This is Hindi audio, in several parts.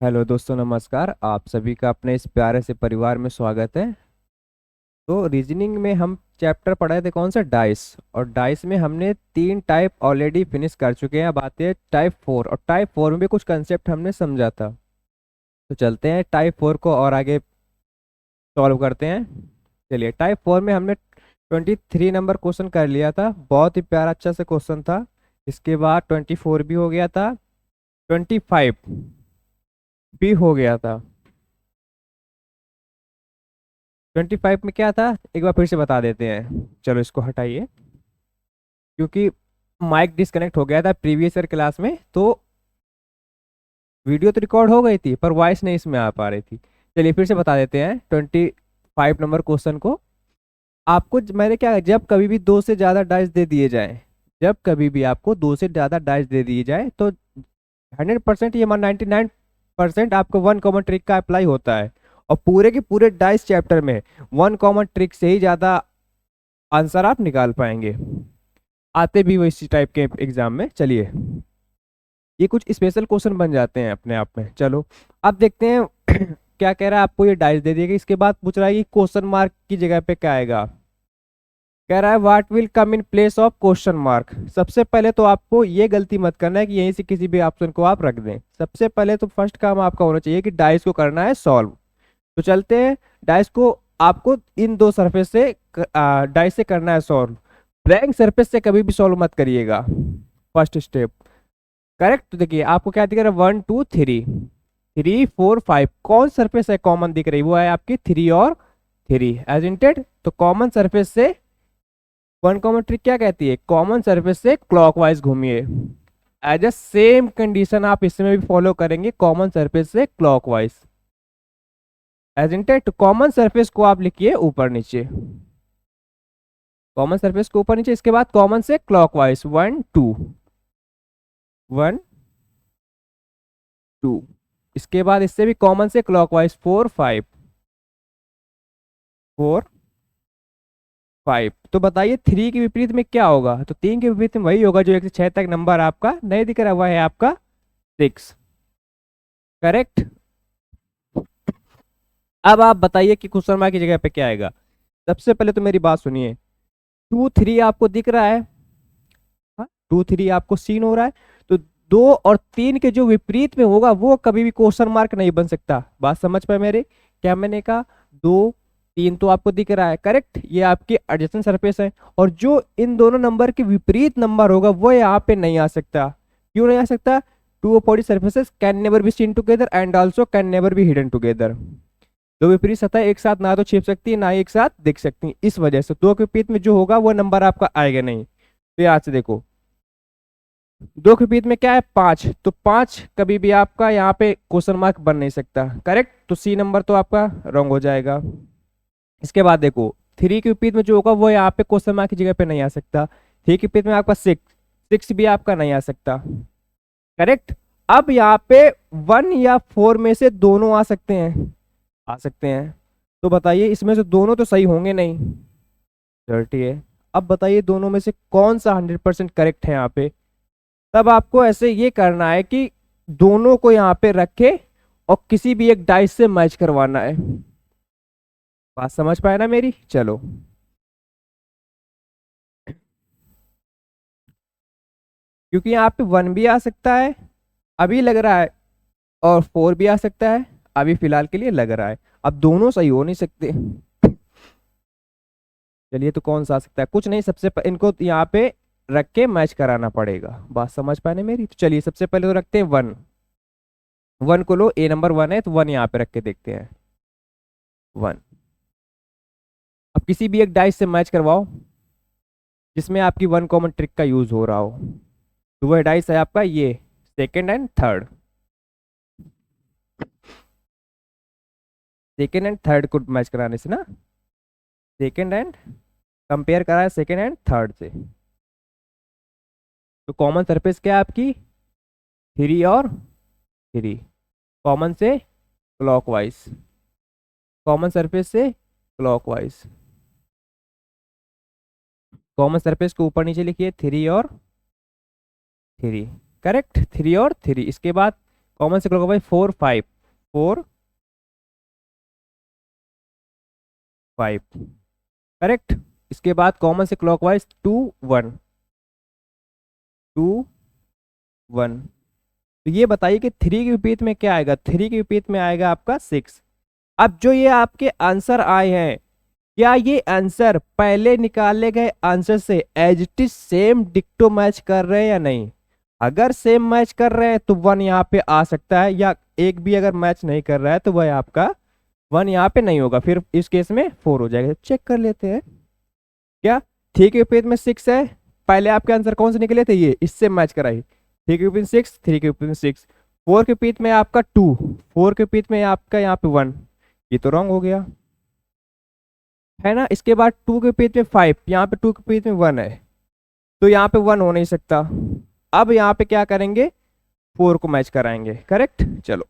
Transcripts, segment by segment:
हेलो दोस्तों, नमस्कार। आप सभी का अपने इस प्यारे से परिवार में स्वागत है। तो रीजनिंग में हम चैप्टर पढ़े थे कौन सा, डाइस। और डाइस में हमने 3 टाइप ऑलरेडी फिनिश कर चुके हैं। अब आते हैं टाइप 4, और टाइप 4 में भी कुछ कंसेप्ट हमने समझा था। तो चलते हैं टाइप 4 को और आगे सॉल्व करते हैं। चलिए, टाइप 4 में हमने 23 नंबर क्वेश्चन कर लिया था। बहुत ही प्यारा अच्छा से क्वेश्चन था। इसके बाद 24 भी हो गया था, 25 भी हो गया था। 25 में क्या था, एक बार फिर से बता देते हैं। चलो इसको हटाइए, क्योंकि माइक डिस्कनेक्ट हो गया था प्रीवियस ईयर क्लास में। तो वीडियो तो रिकॉर्ड हो गई थी पर वॉइस नहीं इसमें आ पा रही थी। चलिए फिर से बता देते हैं 25 नंबर क्वेश्चन को। आपको मैंने क्या, जब कभी भी दो से ज़्यादा डाइस दे दिए जाए, जब कभी भी आपको दो से ज़्यादा डाइस दे दिए जाए तो 100% ये 99% आपको वन कॉमन ट्रिक का अप्लाई होता है। और पूरे के पूरे डाइस चैप्टर में वन कॉमन ट्रिक से ही ज़्यादा आंसर आप निकाल पाएंगे। आते भी वो इसी टाइप के एग्जाम में। चलिए, ये कुछ स्पेशल क्वेश्चन बन जाते हैं अपने आप में। चलो अब देखते हैं क्या कह रहा है। आपको ये डाइस दे दिएगा, इसके बाद पूछ रहा है कि क्वेश्चन मार्क की जगह पे क्या आएगा। कह रहा है what will come in place of question mark. सबसे पहले तो आपको ये गलती मत करना है कि यहीं से किसी भी ऑप्शन को आप रख दें। सबसे पहले तो फर्स्ट काम आपका होना चाहिए कि डाइस को करना है सॉल्व। तो चलते हैं, डाइस को आपको इन दो सरफेस से डाइस से करना है सॉल्व। ब्लैंक सरफेस से कभी भी सॉल्व मत करिएगा। First step correct. तो देखिए आपको क्या दिख रहा है, 1 2 3, 3 4 5। कौन सरफेस है कॉमन दिख रही, वो है आपकी 3 और 3 एजेंटेड। तो कॉमन सरफेस से वन कॉमन ट्रिक क्या कहती है, कॉमन सरफेस से क्लॉकवाइज घूमिए। एज अ सेम कंडीशन आप इसमें भी फॉलो करेंगे, कॉमन सरफेस से क्लॉकवाइज एजेंटेड। कॉमन सरफेस को आप लिखिए ऊपर नीचे, कॉमन सरफेस को ऊपर नीचे। इसके बाद कॉमन से क्लॉकवाइज 1 2 1 2। इसके बाद इससे भी कॉमन से क्लॉकवाइज 4 5 4 5। तो बताइए 3 के विपरीत में क्या होगा। तो 3 के विपरीत में वही होगा जो 1 से 6 तक नंबर आपका नहीं दिख रहा, हुआ है आपका 6। करेक्ट। अब आप बताइए कि क्वेश्चन मार्क की जगह पे क्या आएगा। सबसे पहले तो मेरी बात सुनिए, 2 3 आपको दिख रहा है, हाँ 2 3 आपको सीन हो रहा है। तो 2 और 3 के जो विपरीत में होगा वो कभी भी क्वेश्चन मार्क नहीं बन सकता। बात समझ पाए मेरे, क्या मैंने कहा, 2 3 तो आपको दिख रहा है करेक्ट, ये आपकी एडजेसेंट सरफेस है। और जो इन दोनों नंबर के विपरीत नंबर होगा वो यहाँ पे नहीं आ सकता। क्यों नहीं आ सकता, two opposite surfaces can never be seen together and also can never be hidden together. दो विपरीत सतह एक साथ ना तो छिप सकती है ना ही एक साथ दिख सकती है। इस वजह से दो के विपरीत में जो होगा वो नंबर आपका आएगा नहीं। तो याद से देखो, दो के विपरीत में क्या है, 5। तो 5 कभी भी आपका यहाँ पे क्वेश्चन मार्क बन नहीं सकता करेक्ट। तो सी नंबर तो आपका रॉन्ग हो जाएगा। इसके बाद देखो, 3 के विपरीत में जो होगा वो यहाँ पे क्वेश्चन मार्क की जगह पे नहीं आ सकता। 3 के विपरीत में आपका 6 भी आपका नहीं आ सकता करेक्ट। अब यहाँ पे 1 या 4 में से दोनों आ सकते हैं, आ सकते हैं। तो बताइए इसमें से दोनों तो सही होंगे नहीं, 30 है। अब बताइए दोनों में से कौन सा 100% करेक्ट है यहाँ पे। तब आपको ऐसे ये करना है कि दोनों को यहाँ पे रखे और किसी भी एक डाइस से मैच करवाना है। बात समझ पाए ना मेरी। चलो, क्योंकि यहाँ पे 1 भी आ सकता है अभी लग रहा है, और 4 भी आ सकता है अभी फिलहाल के लिए लग रहा है। अब दोनों सही हो नहीं सकते। चलिए, तो कौन सा आ सकता है, कुछ नहीं। इनको यहाँ पे रख के मैच कराना पड़ेगा। बात समझ पाने मेरी। तो चलिए सबसे पहले तो रखते हैं 1। 1 को लो, ए नंबर 1 है तो 1 यहाँ पे रख के देखते हैं। 1। अब किसी भी एक डाइस से मैच करवाओ जिसमें आपकी वन कॉमन ट्रिक का यूज हो रहा हो। तो वह डाइस है आपका ये, second and third. Second and third को मैच कराने से ना, सेकेंड एंड कंपेयर करा है सेकेंड एंड थर्ड से। तो कॉमन सरफेस क्या है आपकी, 3 और 3। कॉमन से क्लॉकवाइज, कॉमन सरफेस से क्लॉकवाइज। कॉमन सरफेस को ऊपर नीचे लिखिए, 3 और 3 करेक्ट, 3 और 3। इसके बाद कॉमन से क्लॉकवाइज 4 5। 4 5, करेक्ट। इसके बाद कॉमन से क्लॉकवाइज 2 1 2 1। तो ये बताइए कि 3 के विपरीत में क्या आएगा? 3 के विपरीत में आएगा आपका 6। अब जो ये आपके आंसर आए हैं, क्या ये आंसर पहले निकाले गए आंसर से एज इट इज सेम डिक्टो मैच कर रहे हैं या नहीं? अगर सेम मैच कर रहे हैं तो 1 यहाँ पे आ सकता है, या एक भी अगर मैच नहीं कर रहा है तो वह आपका 1 यहाँ पे नहीं होगा, फिर इस केस में 4 हो जाएगा। चेक कर लेते हैं। क्या 3 के विपरीत में 6 है? पहले आपके आंसर कौन से निकले थे? ये, इससे मैच कराई। 3 के विपरीत 6, 3 के विपरीत 6, 4 के विपरीत में आपका 2, 4 के विपरीत में आपका यहाँ पे 1, ये तो रॉन्ग हो गया है ना। इसके बाद 2 के विपरीत में 5, यहाँ पे 2 के विपरीत में 1 है, तो यहाँ पे 1 हो नहीं सकता। अब यहाँ पे क्या करेंगे? 4 को मैच कराएंगे, करेक्ट। चलो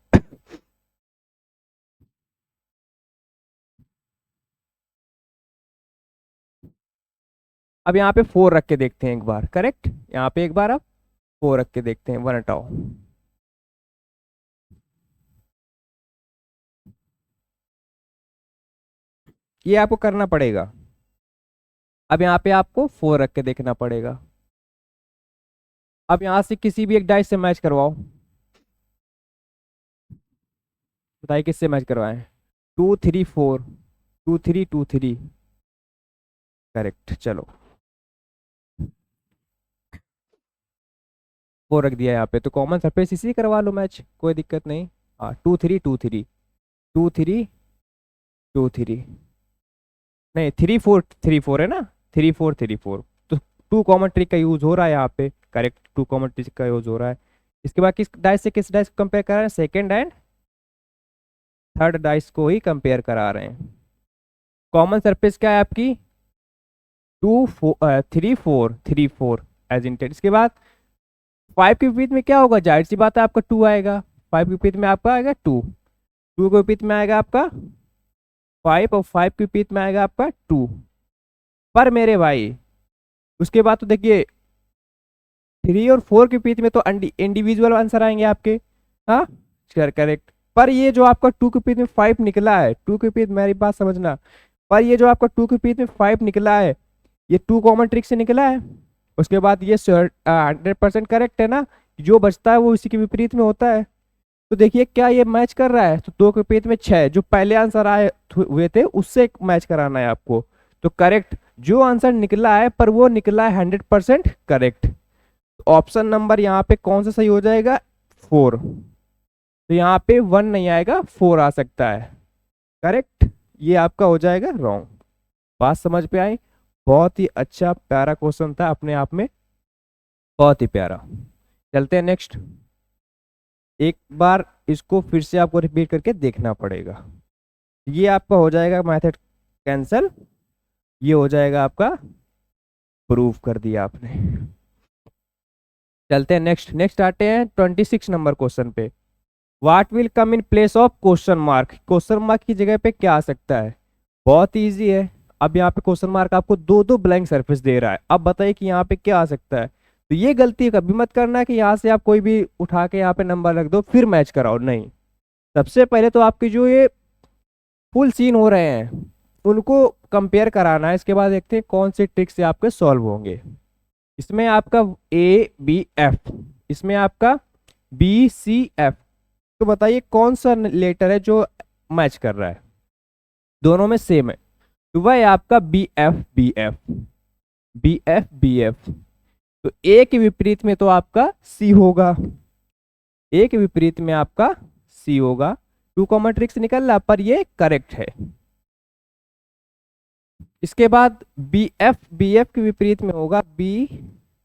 अब यहाँ पे 4 रख के देखते हैं एक बार, करेक्ट। यहाँ पे एक बार अब 4 रख के देखते हैं, 1 हटाओ। ये आपको करना पड़ेगा। अब यहाँ पे आपको 4 रख के देखना पड़ेगा। अब यहाँ से किसी भी एक डाइस से मैच करवाओ, बताइए किससे मैच करवाएं? 2 3 4, 2 3 2 3, करेक्ट। चलो 4 रख दिया यहाँ पे, तो कॉमन सरफेस इसी करवा लो मैच, कोई दिक्कत नहीं। हाँ 2 3 2 3, 2 3 2 3, नहीं 3 4 3 4 है ना, 3 4 3 4। तो 2 कॉमन ट्रिक का यूज हो रहा है यहाँ पे, करेक्ट। 2 कॉमन ट्रिक का यूज हो रहा है। इसके बाद किस डाइस से किस डाइस को कंपेयर करा रहे हैं? सेकेंड एंड थर्ड डाइस को ही कंपेयर करा रहे हैं। कॉमन सरफेस क्या है आपकी? 2 4 3 4 3 4 एज इंटेड। इसके बाद 5 के विपरीत में क्या होगा? जाहिर सी बात है आपका 2 आएगा। 5 के विपरीत में आपका आएगा 2, 2 के विपरीत में आएगा आपका 5, और 5 के विपरीत में आएगा आपका 2। पर मेरे भाई उसके बाद तो देखिए 3 और 4 के विपरीत में तो इंडिविजुअल आंसर आएंगे आपके। हाँ करेक्ट। पर ये जो आपका 2 के विपरीत में 5 निकला है, 2 के विपरीत, मेरी बात समझना, पर ये जो आपका 2 के विपरीत में 5 निकला है, ये 2 कॉमन ट्रिक से निकला है। उसके बाद ये 100% करेक्ट है ना, जो बचता है वो इसी के विपरीत में होता है। तो देखिए क्या ये मैच कर रहा है? तो 2 के विपरीत में 6, जो पहले आंसर आए हुए थे उससे मैच कराना है आपको। तो करेक्ट जो आंसर निकला है, पर वो निकला है 100% करेक्ट। ऑप्शन नंबर यहाँ पे कौन सा सही हो जाएगा? 4। तो यहाँ पे 1 नहीं आएगा, 4 आ सकता है, करेक्ट। ये आपका हो जाएगा रॉन्ग। बात समझ पे आई? बहुत ही अच्छा प्यारा क्वेश्चन था अपने आप में, बहुत ही प्यारा। चलते हैं नेक्स्ट। एक बार इसको फिर से आपको रिपीट करके देखना पड़ेगा। ये आपका हो जाएगा मेथड कैंसल, ये हो जाएगा आपका प्रूफ कर दिया आपने। चलते हैं नेक्स्ट। नेक्स्ट आते हैं 26 नंबर क्वेश्चन पे। What will come in place of question mark? Question mark की जगह पे क्या आ सकता है? बहुत इजी है। अब यहाँ पे क्वेश्चन मार्क आपको दो दो ब्लैंक सरफेस दे रहा है, अब बताइए कि यहाँ पे क्या आ सकता है। तो ये गलती कभी मत करना कि यहाँ से आप कोई भी उठा के यहाँ पे नंबर रख दो फिर मैच कराओ, नहीं। सबसे पहले तो आपके जो ये फुल सीन हो रहे हैं उनको कंपेयर कराना है, इसके बाद देखते हैं कौन से ट्रिक से आपके सॉल्व होंगे। इसमें आपका ABF, इसमें आपका BCF, तो बताइए कौन सा लेटर है जो मैच कर रहा है? दोनों में सेम है, तो वह आपका BF BF। तो A के विपरीत में तो आपका C होगा, A के विपरीत में आपका C होगा। 2 कॉमन ट्रिक्स निकल रहा, पर ये करेक्ट है। इसके बाद BF के विपरीत में होगा B,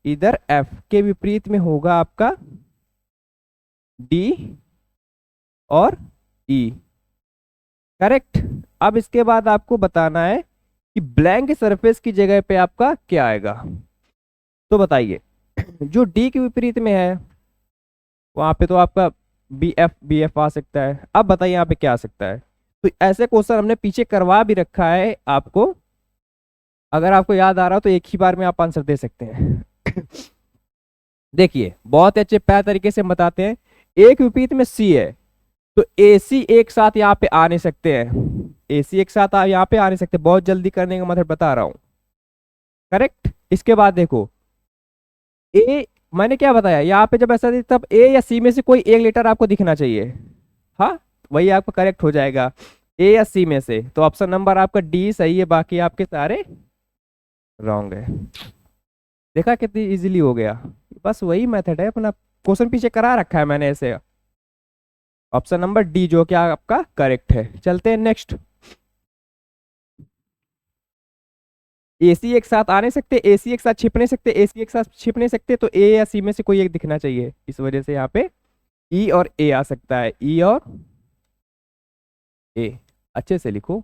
इधर F के विपरीत में होगा आपका D और E, करेक्ट। अब इसके बाद आपको बताना है कि ब्लैंक सरफेस की जगह पे आपका क्या आएगा। तो बताइए जो D के विपरीत में है वहां पे तो आपका BF आ सकता है। अब बताइए यहाँ पे क्या आ सकता है? तो ऐसे क्वेश्चन हमने पीछे करवा भी रखा है आपको, अगर आपको याद आ रहा हो तो एक ही बार में आप आंसर दे सकते हैं। देखिए बहुत अच्छे प्यार तरीके से बताते हैं। A के विपरीत में C है, तो AC एक साथ यहाँ पे आ नहीं सकते हैं, AC एक साथ यहाँ पे आ नहीं सकते, बहुत जल्दी करने का मतलब बता रहा हूँ। करेक्ट। इसके बाद देखो ए, मैंने क्या बताया यहाँ पे, जब ऐसा तब A या C में से कोई एक लेटर आपको दिखना चाहिए। हाँ, वही आपका करेक्ट हो जाएगा, A या C में से। तो ऑप्शन नंबर आपका D सही है, बाकी आपके सारे रॉन्ग है। देखा कितनी इजीली हो गया, बस वही मेथड है अपना, क्वेश्चन पीछे करा रखा है मैंने ऐसे। ऑप्शन नंबर डी जो कि आपका करेक्ट है। चलते हैं नेक्स्ट। AC एक साथ आ नहीं सकते, AC एक साथ छिप नहीं सकते, AC एक साथ छिप नहीं सकते, तो A या C में से कोई एक दिखना चाहिए, इस वजह से यहाँ पे E और A आ सकता है, E और A। अच्छे से लिखो,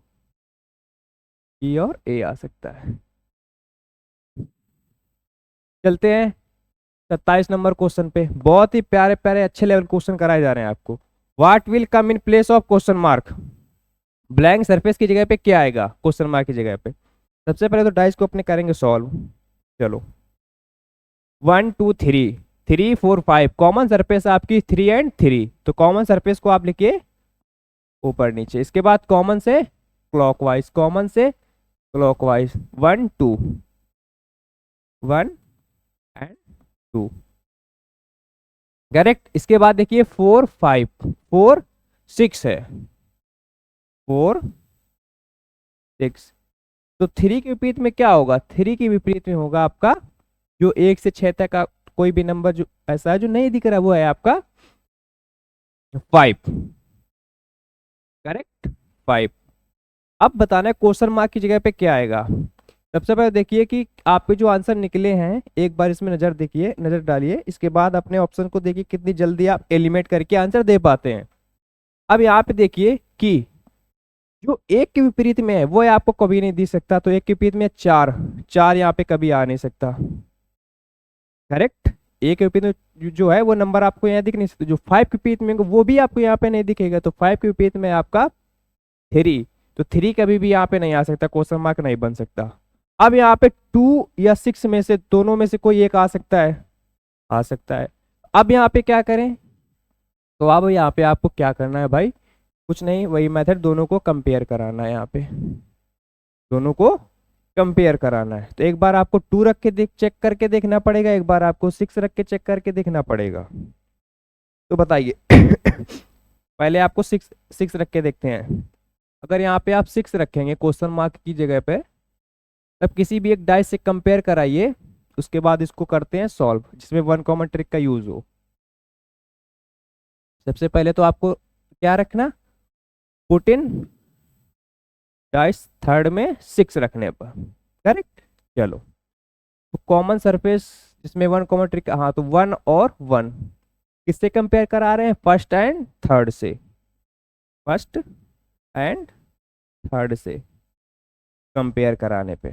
E और A आ सकता है। चलते हैं 27 नंबर क्वेश्चन पे। बहुत ही प्यारे प्यारे अच्छे लेवल क्वेश्चन कराए जा रहे हैं आपको। What will come in place of question mark, blank surface की जगह पे क्या आएगा क्वेश्चन मार्क की जगह पे। सबसे पहले तो डाइस को अपने करेंगे सॉल्व। चलो 1 2 3, 3 4 5, कॉमन सरफेस आपकी 3 और 3, तो कॉमन सरफेस को आप लिखिए ऊपर नीचे। इसके बाद कॉमन से क्लॉकवाइज, कॉमन से क्लॉकवाइज 1 2, 1 और 2, करेक्ट। इसके बाद देखिए 4 5, 4 6 है, 4 6। तो 3 के विपरीत में क्या होगा, 3 के विपरीत में होगा आपका जो 1 से 6 तक का कोई भी नंबर जो ऐसा है जो नहीं दिख रहा, वो है आपका 5। करेक्ट, 5। अब बताना है क्वेश्चन मार्क की जगह पे क्या आएगा। सबसे पहले देखिए कि आपके जो आंसर निकले हैं, एक बार इसमें नजर देखिए, नजर डालिए। इसके बाद अपने ऑप्शन को देखिए कितनी जल्दी आप एलिमिनेट करके आंसर दे पाते हैं। अब यहाँ पे देखिए कि जो 1 के विपरीत में है वो है आपको कभी नहीं दिख सकता, तो 1 के विपरीत में 4, 4 यहाँ पे कभी आ नहीं सकता। करेक्ट। 1 के विपरीत में जो है वो नंबर आपको यहाँ दिख नहीं सकता। जो 5 के विपरीत में वो भी आपको यहाँ पे नहीं दिखेगा, तो 5 के विपरीत में आपका 3, तो 3 कभी भी यहाँ पे नहीं आ सकता, क्वेश्चन मार्क नहीं बन सकता। अब यहाँ पे 2 या 6 में से दोनों में से कोई एक आ सकता है, आ सकता है। अब यहाँ पे क्या करें, तो अब यहाँ पे आपको क्या करना है भाई, कुछ नहीं, वही मेथड, दोनों को कंपेयर कराना है। यहाँ पे दोनों को कंपेयर कराना है, तो एक बार आपको 2 रख के चेक करके देखना पड़ेगा, एक बार आपको 6 रख के चेक करके देखना पड़ेगा। तो बताइए पहले आपको 6 रख के देखते हैं। अगर यहाँ पे आप 6 रखेंगे क्वेश्चन मार्क की जगह पे, तब किसी भी एक डाइस से कंपेयर कराइए, उसके बाद इसको करते हैं सॉल्व, जिसमें 1 कॉमन ट्रिक का यूज हो। सबसे पहले तो आपको क्या रखना, पुट इन डाइस थर्ड में 6 रखने पर। करेक्ट। चलो, तो कॉमन सरफेस जिसमें 1 कॉमन ट्रिक, हाँ, तो 1 और 1 किससे कंपेयर करा रहे हैं, फर्स्ट एंड थर्ड से, फर्स्ट एंड थर्ड से कंपेयर कराने पे,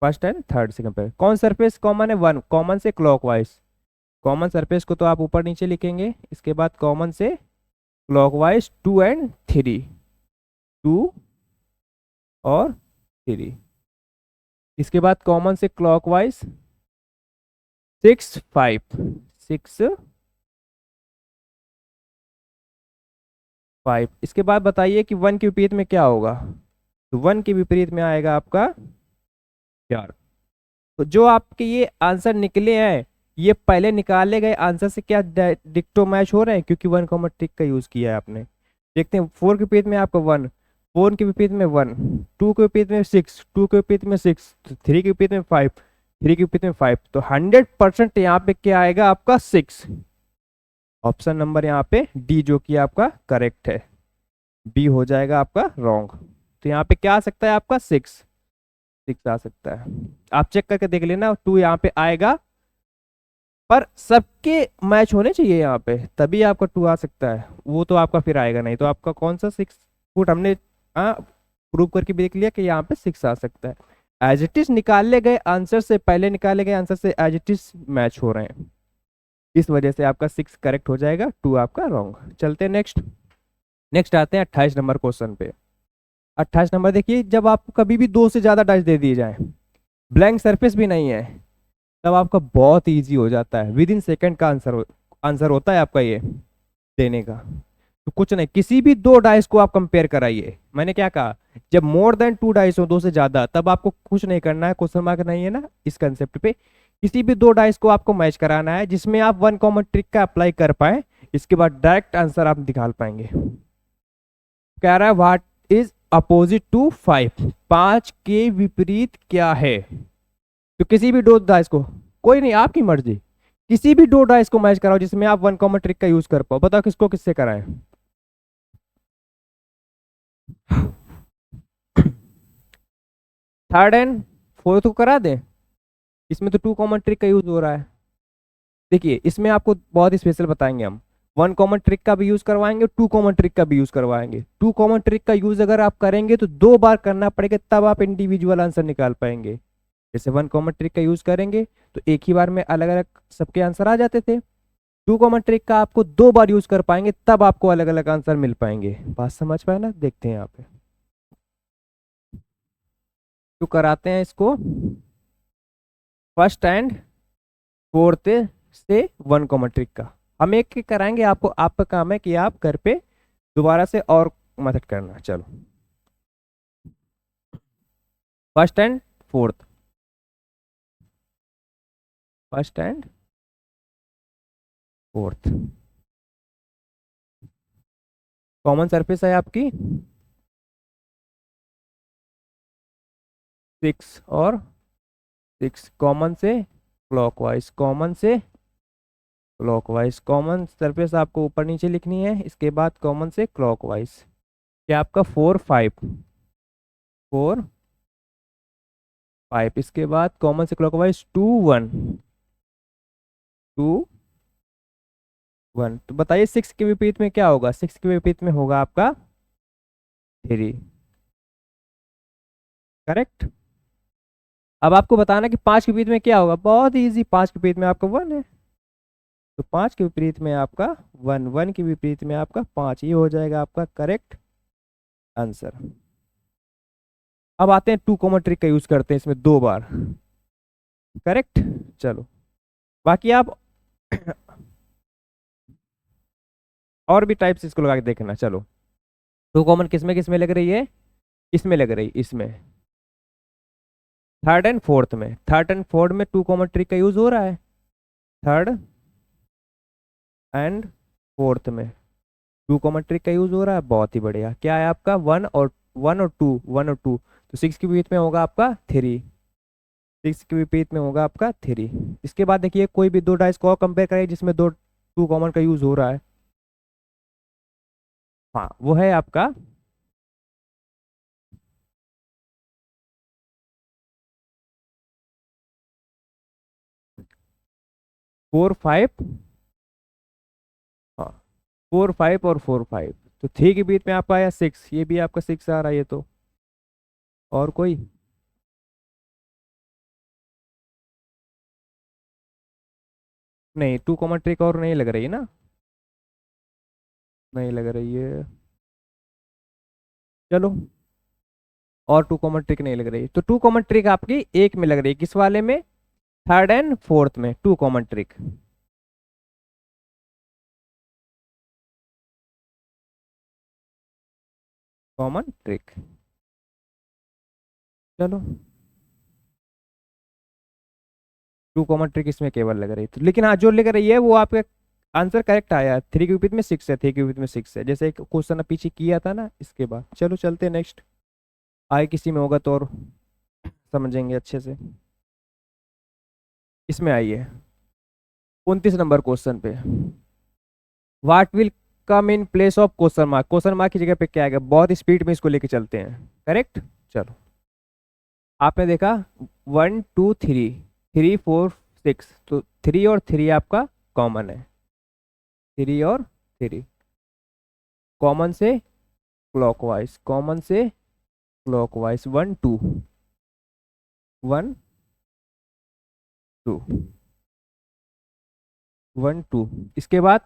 फर्स्ट एंड थर्ड से कंपेयर। कौन सरफेस कॉमन है, 1, कॉमन से क्लॉकवाइज, कॉमन सरफेस को तो आप ऊपर नीचे लिखेंगे। इसके बाद कॉमन से क्लॉकवाइज 2 और 3, 2 और 3। इसके बाद कॉमन से क्लॉकवाइज 6 5, 6 5। इसके बाद बताइए कि 1 के विपरीत में क्या होगा, तो 1 के विपरीत में आएगा आपका 4। तो जो आपके ये आंसर निकले हैं, ये पहले निकाले गए आंसर से क्या डिक्टो मैच हो रहे हैं, क्योंकि 1 कॉमन ट्रिक का यूज किया है आपने। देखते हैं 4 के विपरीत में आपका 1, 4 के विपरीत में 1, 2 के विपरीत में 6, 2 के विपरीत में 6, 3 के विपरीत में 5, 3 के विपरीत में 5, तो 100% यहाँ पे क्या आएगा आपका 6। ऑप्शन नंबर यहाँ पे डी जो कि आपका करेक्ट है, बी हो जाएगा आपका रॉन्ग। तो यहाँ पे क्या आ सकता है आपका 6 आ सकता है। आप चेक करके देख लेना, 2 यहाँ पे आएगा, पर सबके मैच होने चाहिए यहाँ पे, तभी आपका 2 आ सकता है, वो तो आपका फिर आएगा नहीं। तो आपका कौन सा 6 फुट हमने प्रूव करके भी देख लिया कि यहाँ पे 6 आ सकता है। एज इट इज निकाले गए आंसर से, पहले निकाले गए आंसर से एज इट इज मैच हो रहे हैं, इस वजह से आपका 6 करेक्ट हो जाएगा, 2 आपका रॉन्ग। चलते हैं नेक्स्ट। नेक्स्ट आते हैं 28 नंबर क्वेश्चन पे। 28 नंबर देखिए, जब आपको कभी भी 2 से ज्यादा डाइस दे दिए जाए, ब्लैंक सरफेस भी नहीं है, तब आपका बहुत इजी हो जाता है, विद इन सेकेंड का आंसर होता है आपका ये। देने का। तो कुछ नहीं, किसी भी दो डाइस को आप कंपेयर कराइए। मैंने क्या कहा, जब मोर देन टू डाइस हो, दो से ज्यादा, तब आपको कुछ नहीं करना है, क्वेश्चन मार्क नहीं है ना इस कंसेप्ट पे। किसी भी दो डाइस को आपको मैच कराना है जिसमें आप वन कॉमन ट्रिक का अप्लाई कर पाए, इसके बाद डायरेक्ट आंसर आप निकाल पाएंगे। कह रहा है व्हाट इज अपोजिट टू 5, 5 के विपरीत क्या है। तो किसी भी दो डाइस को, कोई नहीं आपकी मर्जी, किसी भी दो डाइस को मैच कराओ जिसमें आप वन कॉमन ट्रिक का यूज कर पाओ। बताओ किसको किससे कराएं। थर्ड एंड फोर्थ को करा दें, इसमें तो टू कॉमन ट्रिक का यूज हो रहा है। देखिए इसमें आपको बहुत स्पेशल बताएंगे हम, वन कॉमन ट्रिक का भी यूज करवाएंगे, टू कॉमन ट्रिक का भी यूज करवाएंगे। टू कॉमन ट्रिक का यूज अगर आप करेंगे तो दो बार करना पड़ेगा, तब आप इंडिविजुअल आंसर निकाल पाएंगे। जैसे वन कॉमन ट्रिक का यूज करेंगे तो एक ही बार में अलग अलग सबके आंसर आ जाते थे। टू कॉमन ट्रिक का आपको दो बार यूज कर पाएंगे, तब आपको अलग अलग आंसर मिल पाएंगे। बात समझ पाए ना, देखते हैं यहाँ पे तो कराते हैं इसको फर्स्ट एंड फोर्थ से वन कॉमन ट्रिक का। हम एक एक कराएंगे, आपको आपका काम है कि आप घर पे दोबारा से और मेथड करना। चलो first and fourth, first and fourth. Common surface है आपकी 6 और 6, कॉमन से क्लॉकवाइज, कॉमन से क्लॉकवाइज। कॉमन सरफेस आपको ऊपर नीचे लिखनी है, इसके बाद कॉमन से क्लॉकवाइज। क्या आपका 4 5, 4 5, इसके बाद कॉमन से क्लॉकवाइज 2 1, 2 1। तो बताइए 6 के विपरीत में क्या होगा, 6 के विपरीत में होगा आपका 3। करेक्ट। अब आपको बताना कि 5 के विपरीत में क्या होगा, बहुत इजी, 5 के विपरीत में आपका 1 है, तो 5 के विपरीत में आपका 1, 1 के विपरीत में आपका 5, ये हो जाएगा आपका करेक्ट आंसर। अब आते हैं टू कॉमन ट्रिक का यूज करते हैं इसमें दो बार। करेक्ट। चलो बाकी आप और भी टाइप्स इसको लगा के देखना। चलो टू कॉमन किस में लग रही है, इसमें लग रही, इसमें थर्ड एंड फोर्थ में। थर्ड एंड फोर्थ में टू कॉमन ट्रिक का यूज हो रहा है, थर्ड एंड फोर्थ में टू कॉमन ट्रिक का यूज हो रहा है। बहुत ही बढ़िया। क्या है आपका 1 और 2, 1 और 2, तो 6 के विपरीत में होगा आपका 3, 6 के विपरीत में होगा आपका 3। इसके बाद देखिए कोई भी दो डाइस को और कंपेयर करिए जिसमें दो टू कॉमन का यूज हो रहा है। हाँ वो है आपका 4 5, हाँ 4 5 और 4 5। तो 3 के बीच में आपका आया 6, ये भी आपका 6 आ रहा है ये तो। और कोई, नहीं टू कॉमन ट्रिक और नहीं लग रही है ना, नहीं लग रही है। चलो और टू कॉमन ट्रिक नहीं लग रही, तो टू कॉमन ट्रिक आपकी एक में लग रही है, किस वाले में, थर्ड एंड फोर्थ में two common trick. Common trick. चलो टू कॉमन ट्रिक इसमें केवल लग रही थी, लेकिन हाँ जो लग रही है वो आपका आंसर करेक्ट आया। 3 के विपरीत में 6 है, 3 के विपरीत में 6 है, जैसे एक क्वेश्चन पीछे किया था ना इसके बाद। चलो चलते नेक्स्ट, आगे किसी में होगा तो और समझेंगे अच्छे से। इसमें आइए 29 नंबर क्वेश्चन पे, what will come in place of question mark. Question mark की जगह पे क्या आएगा, बहुत स्पीड में इसको लेके चलते हैं। करेक्ट। चलो आपने देखा 1 2 3, 3 4 6, तो 3 और 3 आपका कॉमन है, 3 और 3 कॉमन से क्लॉकवाइज, कॉमन से क्लॉकवाइज 1 2 1 2 इसके बाद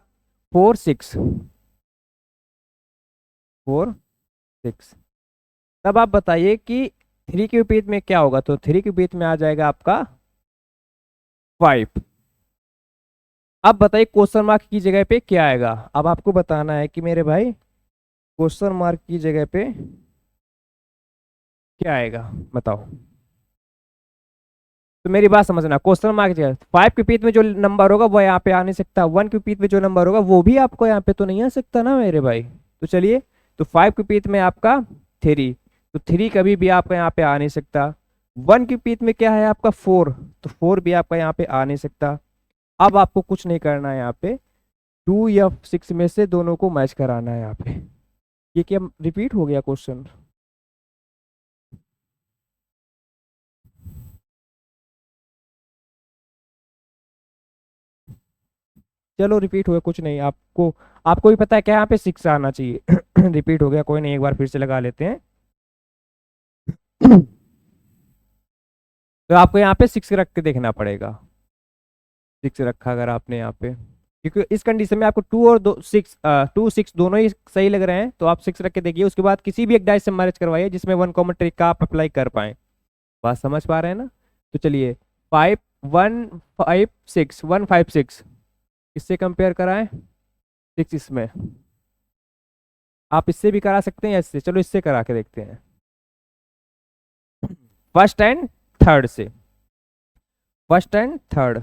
4 6, 4 6। तब आप बताइए कि 3 के विपरीत में क्या होगा, तो 3 के विपरीत में आ जाएगा आपका 5। अब बताइए क्वेश्चन मार्क की जगह पे क्या आएगा। अब आपको बताना है कि मेरे भाई क्वेश्चन मार्क की जगह पे क्या आएगा, बताओ। तो मेरी बात समझना, क्वेश्चन मार्क की जगह 5 के पीठ में जो नंबर होगा वो यहाँ पे आ नहीं सकता, 1 के पीठ में जो नंबर होगा वो भी आपको यहाँ पे तो नहीं आ सकता ना मेरे भाई। तो चलिए, तो 5 के पीठ में आपका 3, तो 3 कभी भी आपका यहाँ पे आ नहीं सकता। 1 के पीठ में क्या है आपका 4, तो 4 भी आपका यहाँ पे आ नहीं सकता। अब आपको कुछ नहीं करना है यहाँ पे, 2 या 6 में से दोनों को मैच कराना है यहाँ पे। ये क्या रिपीट हो गया क्वेश्चन? चलो रिपीट हुआ कुछ नहीं, आपको आपको भी पता है क्या यहाँ पे 6 आना चाहिए। रिपीट हो गया कोई नहीं, एक बार फिर से लगा लेते हैं। तो आपको यहाँ पे 6 रख के देखना पड़ेगा। 6 रखा अगर आपने यहाँ पे, क्योंकि इस कंडीशन में आपको 2 और 6, 2 6 दोनों ही सही लग रहे हैं, तो आप 6 रख के देखिए। उसके बाद किसी भी एक डाइस से मैच करवाइए जिसमें 1 कॉमन ट्रिक का आप अप्लाई कर पाए। बात समझ पा रहे हैं ना? तो चलिए, 5 1 5 6 1 5 6 इससे कंपेयर कराएं। 6 इसमें आप इससे भी करा सकते हैं या इससे, चलो इससे करा के देखते हैं। फर्स्ट एंड थर्ड से, first and third,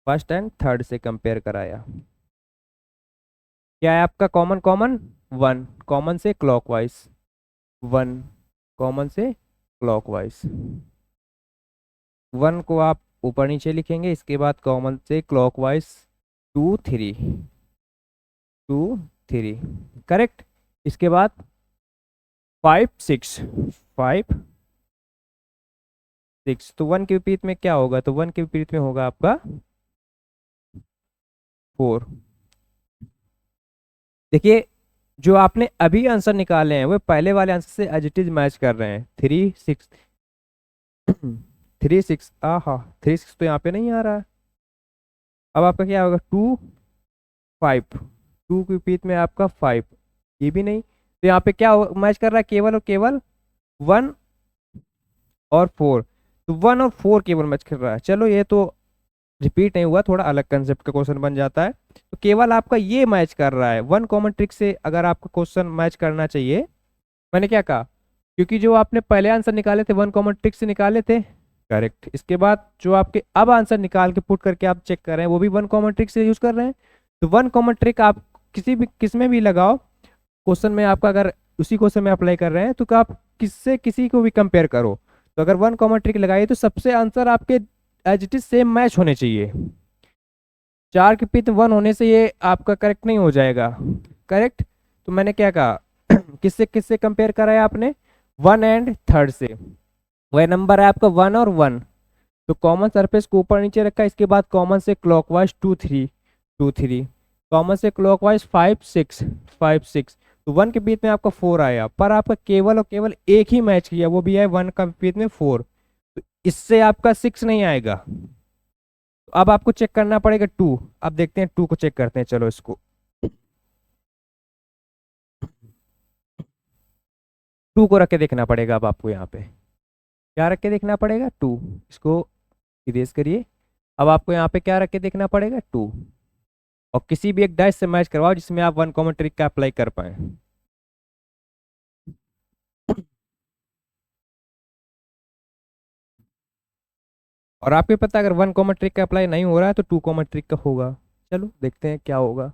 first and third से कंपेयर कराया। क्या है आपका कॉमन? कॉमन 1, कॉमन से क्लॉकवाइज 1, कॉमन से क्लॉकवाइज 1 को आप ऊपर नीचे लिखेंगे, इसके बाद कॉमन से क्लॉकवाइज 2 3 2 3, करेक्ट। इसके बाद 5 6 5 6, तो 1 के विपरीत में क्या होगा? तो 1 के विपरीत में होगा आपका 4। देखिए, जो आपने अभी आंसर निकाले हैं वो पहले वाले आंसर से एज इट इज मैच कर रहे हैं। 3 6 3 6, हाँ 3 6 तो यहाँ पे नहीं आ रहा है। अब आपका क्या होगा? 2 5, 2 के विपरीत में आपका 5, ये भी नहीं। तो यहाँ पे क्या मैच कर रहा है? केवल और केवल 1 और 4, तो 1 और 4 केवल मैच कर रहा है। चलो ये तो रिपीट नहीं हुआ, थोड़ा अलग कंसेप्ट का क्वेश्चन बन जाता है। तो केवल आपका ये मैच कर रहा है 1 कॉमन ट्रिक से। अगर आपको क्वेश्चन मैच करना चाहिए, मैंने क्या कहा, क्योंकि जो आपने पहले आंसर निकाले थे 1 कॉमन ट्रिक से निकाले थे, करेक्ट। इसके बाद जो आपके अब आंसर निकाल के पुट करके आप चेक कर रहे हैं वो भी 1 कॉमन ट्रिक से यूज कर रहे हैं। तो 1 कॉमन ट्रिक आप किसी भी किस में भी लगाओ क्वेश्चन में, आपका अगर उसी क्वेश्चन में अप्लाई कर रहे हैं तो आप किससे किसी को भी कंपेयर करो, तो अगर 1 कॉमन ट्रिक लगाइए तो सबसे आंसर आपके as it is same match होने चाहिए। 4 के पित 1 होने से ये आपका करेक्ट नहीं हो जाएगा, करेक्ट। तो मैंने क्या कहा, किससे किससे कंपेयर कराया आपने? 1 एंड थर्ड से। वह नंबर है आपका 1 और 1, तो कॉमन सरफेस को ऊपर नीचे रखा। इसके बाद कॉमन से क्लॉकवाइज 2 3 2 3, कॉमन से क्लॉकवाइज 5 6 5 6, तो 1 के बीच में आपका 4 आया, पर आपका केवल और केवल एक ही मैच किया, वो भी है 1 का बीच में 4, तो इससे आपका 6 नहीं आएगा। तो अब आपको चेक करना पड़ेगा 2। अब देखते हैं 2 को चेक करते हैं, चलो इसको 2 को रख के देखना पड़ेगा। अब आपको यहाँ पे क्या रख के देखना पड़ेगा? 2। इसको इरेज करिए। अब आपको यहाँ पे क्या रख के देखना पड़ेगा? 2, और किसी भी एक डाइस से मैच करवाओ जिसमें आप 1 कॉमन ट्रिक का अप्लाई कर पाए। और आपको पता है अगर 1 कॉमन ट्रिक का अप्लाई नहीं हो रहा है तो 2 कॉमन ट्रिक का होगा। चलो देखते हैं क्या होगा।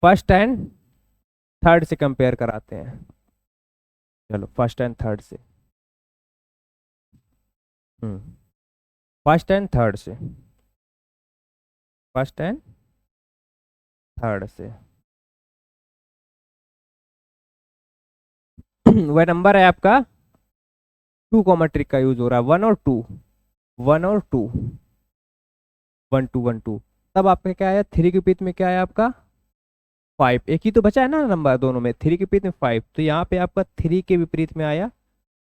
फर्स्ट एंड थर्ड से कंपेयर कराते हैं। चलो फर्स्ट एंड थर्ड से, फर्स्ट एंड थर्ड से, फर्स्ट एंड थर्ड से। वह नंबर है आपका 2 कॉमन ट्रिक का यूज हो रहा है, 1 और 2, 1 और 2, 1 2 1 2। तब आपका क्या आया? 3 के बीच में क्या आया आपका? 5। एक ही तो बचा है ना नंबर दोनों में, 3 के विपरीत में 5, तो यहाँ पे आपका 3 के विपरीत में आया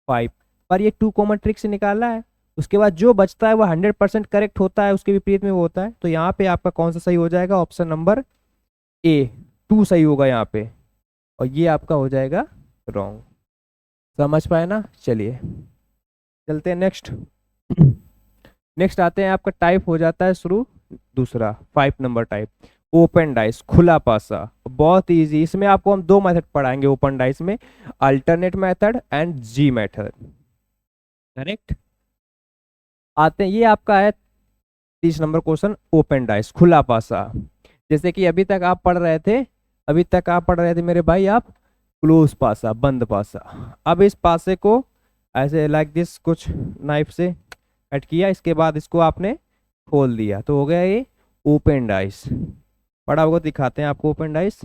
5, पर ये 2 कॉमन ट्रिक से निकाला है। उसके बाद जो बचता है वो 100% करेक्ट होता है, उसके विपरीत में वो होता है। तो यहाँ पे आपका कौन सा सही हो जाएगा? ऑप्शन नंबर ए, 2 सही होगा यहाँ पे, और ये आपका हो जाएगा रॉन्ग। समझ पाए ना? चलिए चलते हैं नेक्स्ट। नेक्स्ट आते हैं, आपका टाइप हो जाता है शुरू, दूसरा 5 नंबर टाइप, ओपन डाइस, खुला पासा। बहुत इजी, इसमें आपको हम दो मेथड पढ़ाएंगे ओपन डाइस में, alternate method and G method. Correct. आते हैं, ये आपका है 30 नंबर क्वेश्चन, ओपन डाइस, खुला पासा। जैसे कि अभी तक आप पढ़ रहे थे, अभी तक आप पढ़ रहे थे मेरे भाई, आप क्लोज पासा, बंद पासा। अब इस पासे को ऐसे लाइक दिस कुछ नाइफ से कट किया, इसके बाद इसको आपने खोल दिया, तो हो गया ये ओपन डाइस। पढ़ा होगा, दिखाते हैं आपको ओपन डाइस।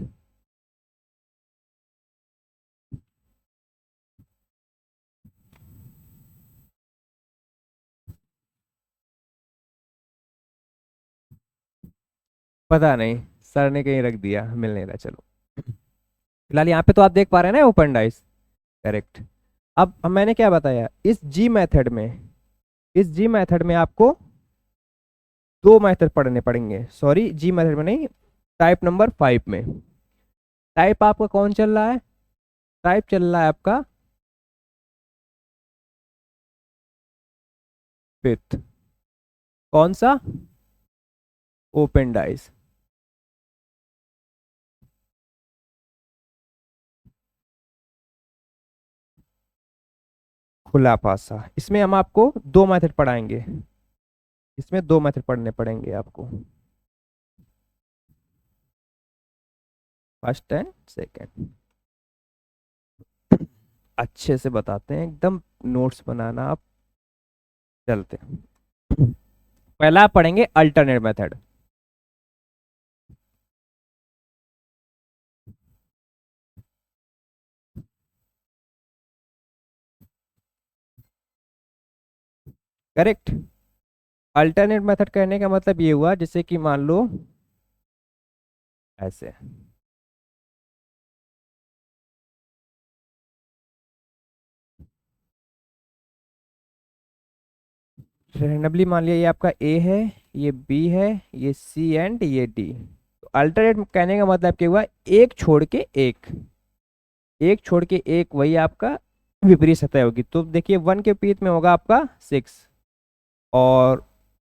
पता नहीं, सर ने कहीं रख दिया, मिल नहीं रहा, चलो। फिलहाल यहाँ पे तो आप देख पा रहे हैं ना ओपन डाइस। करेक्ट। अब मैंने क्या बताया, इस जी मेथड में, इस जी मेथड में आपको दो मेथड पढ़ने पड़ेंगे, सॉरी जी मेथड में नहीं, टाइप नंबर 5 में। टाइप आपका कौन चल रहा है, टाइप चल रहा है आपका फिफ्थ। कौन सा, ओपन डाइस। खुला पासा, इसमें हम आपको दो मेथड पढ़ाएंगे, इसमें दो मेथड पढ़ने पड़ेंगे आपको, फर्स्ट एंड सेकेंड। अच्छे से बताते हैं, एकदम नोट्स बनाना आप। चलते हैं, पहला आप पढ़ेंगे alternate method. Correct. Alternate method कहने का मतलब ये हुआ, जैसे कि मान लो ऐसे, रैंडमली मान लिया ये आपका ए है, ये बी है, ये सी एंड ये डी। तो अल्टरनेट कहने का मतलब क्या हुआ, एक छोड़ के एक, एक छोड़ के एक, वही आपका विपरीत सतह होगी। तो देखिए, वन के विपरीत में होगा आपका 6, और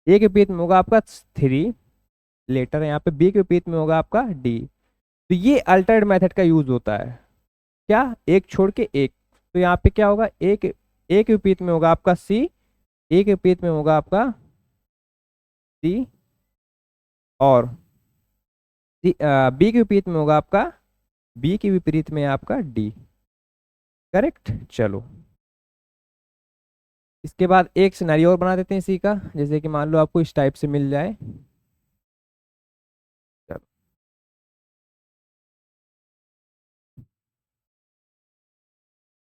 ए के विपरीत में होगा आपका 3, लेटर यहाँ पे बी के विपरीत में होगा आपका डी। तो ये अल्टरनेट मेथड का यूज होता है, क्या, एक छोड़ के एक। तो यहाँ पे क्या होगा, एक, ए के विपरीत में होगा आपका सी, ए के विपरीत में होगा आपका सी, और बी के विपरीत में होगा आपका, बी के विपरीत में आपका डी। करेक्ट। चलो, इसके बाद एक सिनेरियो और बना देते हैं इसी का, जैसे कि मान लो आपको इस टाइप से मिल जाए। चलो,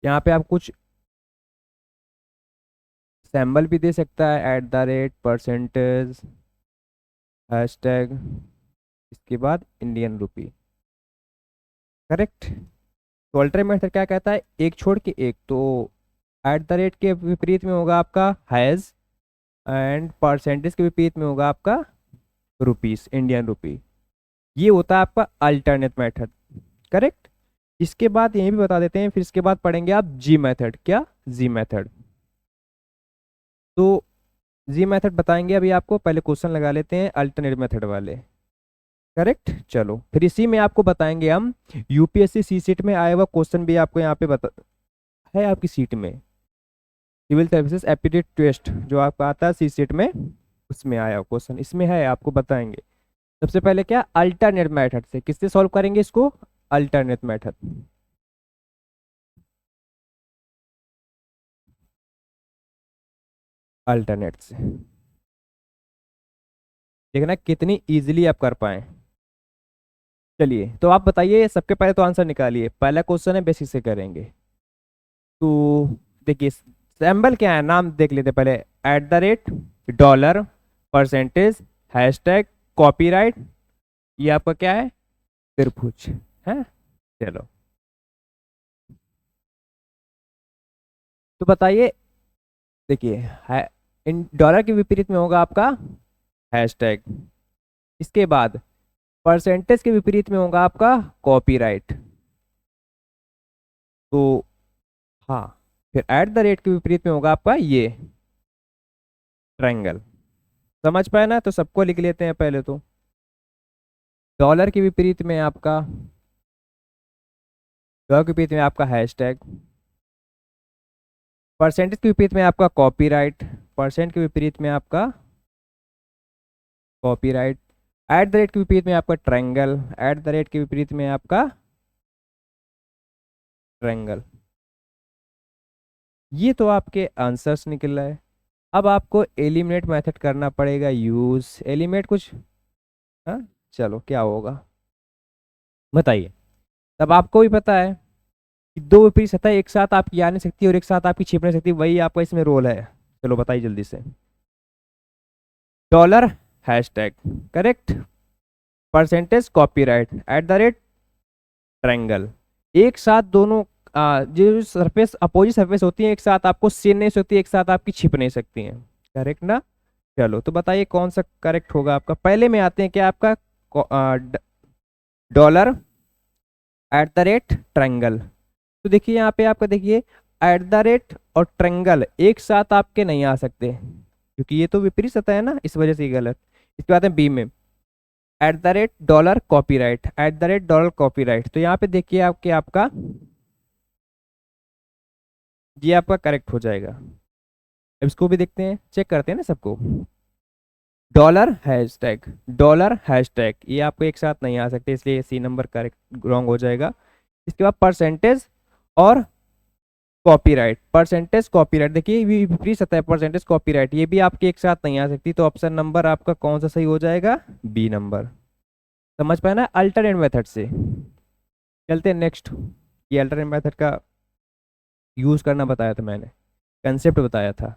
यहाँ पे आप कुछ सैम्बल भी दे सकता है, @ परसेंटेज, हैशटैग, इसके बाद इंडियन रुपी। करेक्ट। तो अल्टरनेट मेथड क्या कहता है, एक छोड़ के एक। तो के विपरीत में होगा आपका हैज, एंड परसेंटेज के विपरीत में होगा आपका रुपीस, इंडियन रुपी। ये होता है आपका अल्टरनेट मेथड। करेक्ट। इसके बाद यही भी बता देते हैं, फिर इसके बाद पढ़ेंगे आप जी मेथड। क्या, जी मेथड। तो जी मेथड बताएंगे अभी आपको, पहले क्वेश्चन लगा लेते हैं अल्टरनेट मेथड वाले। करेक्ट। चलो, फिर इसी में आपको बताएंगे हम, यूपीएससी सी सीट में आया हुआ क्वेश्चन भी आपको यहाँ पे बता है आपकी सीट में, सिविल सर्विसेज एप्टीट्यूड टेस्ट जो आपका आता है सी सीट में, उसमें आया क्वेश्चन इसमें है, आपको बताएंगे। सबसे पहले क्या, अल्टरनेट मेथड से, किससे सॉल्व करेंगे इसको, अल्टरनेट मेथड, अल्टरनेट से। देखना कितनी इजीली आप कर पाए। चलिए, तो आप बताइए, सबके पहले तो आंसर निकालिए, पहला क्वेश्चन है बेसिक से करेंगे। तो देखिए, सैम्बल क्या है, नाम देख लेते हैं पहले, $, परसेंटेज, हैशटैग, कॉपीराइट, ये आपका क्या है, त्रिभुज है। चलो, तो बताइए, देखिए, इन डॉलर के विपरीत में होगा आपका हैशटैग, इसके बाद परसेंटेज के विपरीत में होगा आपका कॉपीराइट। तो हाँ, फिर @ के विपरीत में होगा आपका ये ट्रायंगल। समझ पाए ना, तो सबको लिख लेते हैं पहले तो। डॉलर के विपरीत में आपका, डॉलर के विपरीत में आपका हैशटैग, परसेंटेज के विपरीत में आपका कॉपीराइट, परसेंट के विपरीत में आपका कॉपीराइट, एट द रेट के विपरीत में आपका ट्रायंगल, एट द रेट के विपरीत में आपका ट्रायंगल। ये तो आपके आंसर्स निकल रहा है। अब आपको एलिमिनेट मेथड करना पड़ेगा यूज, एलिमिनेट कुछ, हाँ, चलो क्या होगा बताइए। तब आपको भी पता है कि दो विपरीत सतह एक साथ आपकी आ नहीं सकती और एक साथ आपकी छिप नहीं सकती, वही आपका इसमें रोल है। चलो बताइए जल्दी से। Dollar hashtag correct, percentage copyright, eight the rate triangle. एक साथ दोनों जो सरफेस अपोजिट सरफेस होती है एक साथ आपको सीन नहीं सकती, एक साथ आपकी छिप नहीं सकती हैं। करेक्ट ना? चलो तो बताइए कौन सा करेक्ट होगा आपका। पहले में आते हैं क्या आपका, dollar at the rate triangle. तो देखिए यहाँ पे आपका, देखिए एट द रेट और ट्रायंगल एक साथ आपके नहीं आ सकते क्योंकि ये तो विपरीत सतह है ना, इस वजह से ये गलत। इसके बाद है बी में, eight the rate dollar copyright, eight the rate dollar copyright. तो यहाँ पे देखिए आपके आपका ये आपका करेक्ट हो जाएगा। अब इसको भी देखते हैं, चेक करते हैं ना सबको। डॉलर हैशटैग, डॉलर हैशटैग ये आपको एक साथ नहीं आ सकते, इसलिए सी नंबर करेक्ट रॉन्ग हो जाएगा। इसके बाद परसेंटेज और कॉपीराइट, परसेंटेज कॉपीराइट, देखिए ये विपरीत सतह है, परसेंटेज कॉपीराइट ये भी आपके एक साथ नहीं आ सकती, तो ऑप्शन नंबर आपका कौन सा सही हो जाएगा, बी नंबर। समझ पाए ना अल्टरनेट मेथड से। चलते हैं नेक्स्ट। ये अल्टरनेट मेथड का यूज करना बताया था मैंने, कंसेप्ट बताया था।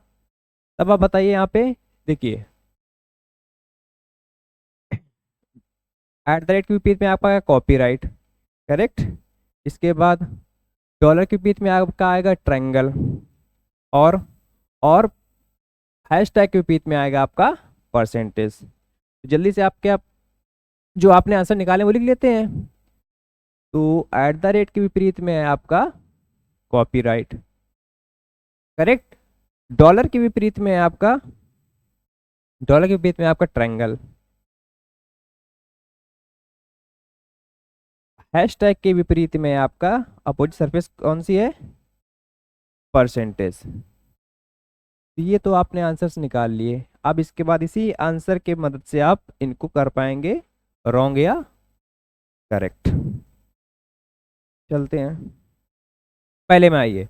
तब आप बताइए यहाँ पे, देखिए एट द रेट के विपरीत में आपका कॉपीराइट करेक्ट। इसके बाद डॉलर के विपरीत में आपका आएगा ट्रायंगल, और और हैशटैग के विपरीत में आएगा आपका परसेंटेज। तो जल्दी से आपके आप जो आपने आंसर निकाले वो लिख लेते हैं। तो एट द रेट के विपरीत में है आपका कॉपीराइट करेक्ट, डॉलर के विपरीत में है आपका, डॉलर के विपरीत में आपका ट्रायंगल, हैशटैग के विपरीत में आपका अपोजिट सरफेस कौन सी है, परसेंटेज। ये तो आपने आंसर्स निकाल लिए। अब इसके बाद इसी आंसर के मदद से आप इनको कर पाएंगे रॉन्ग या करेक्ट। चलते हैं, पहले में आइए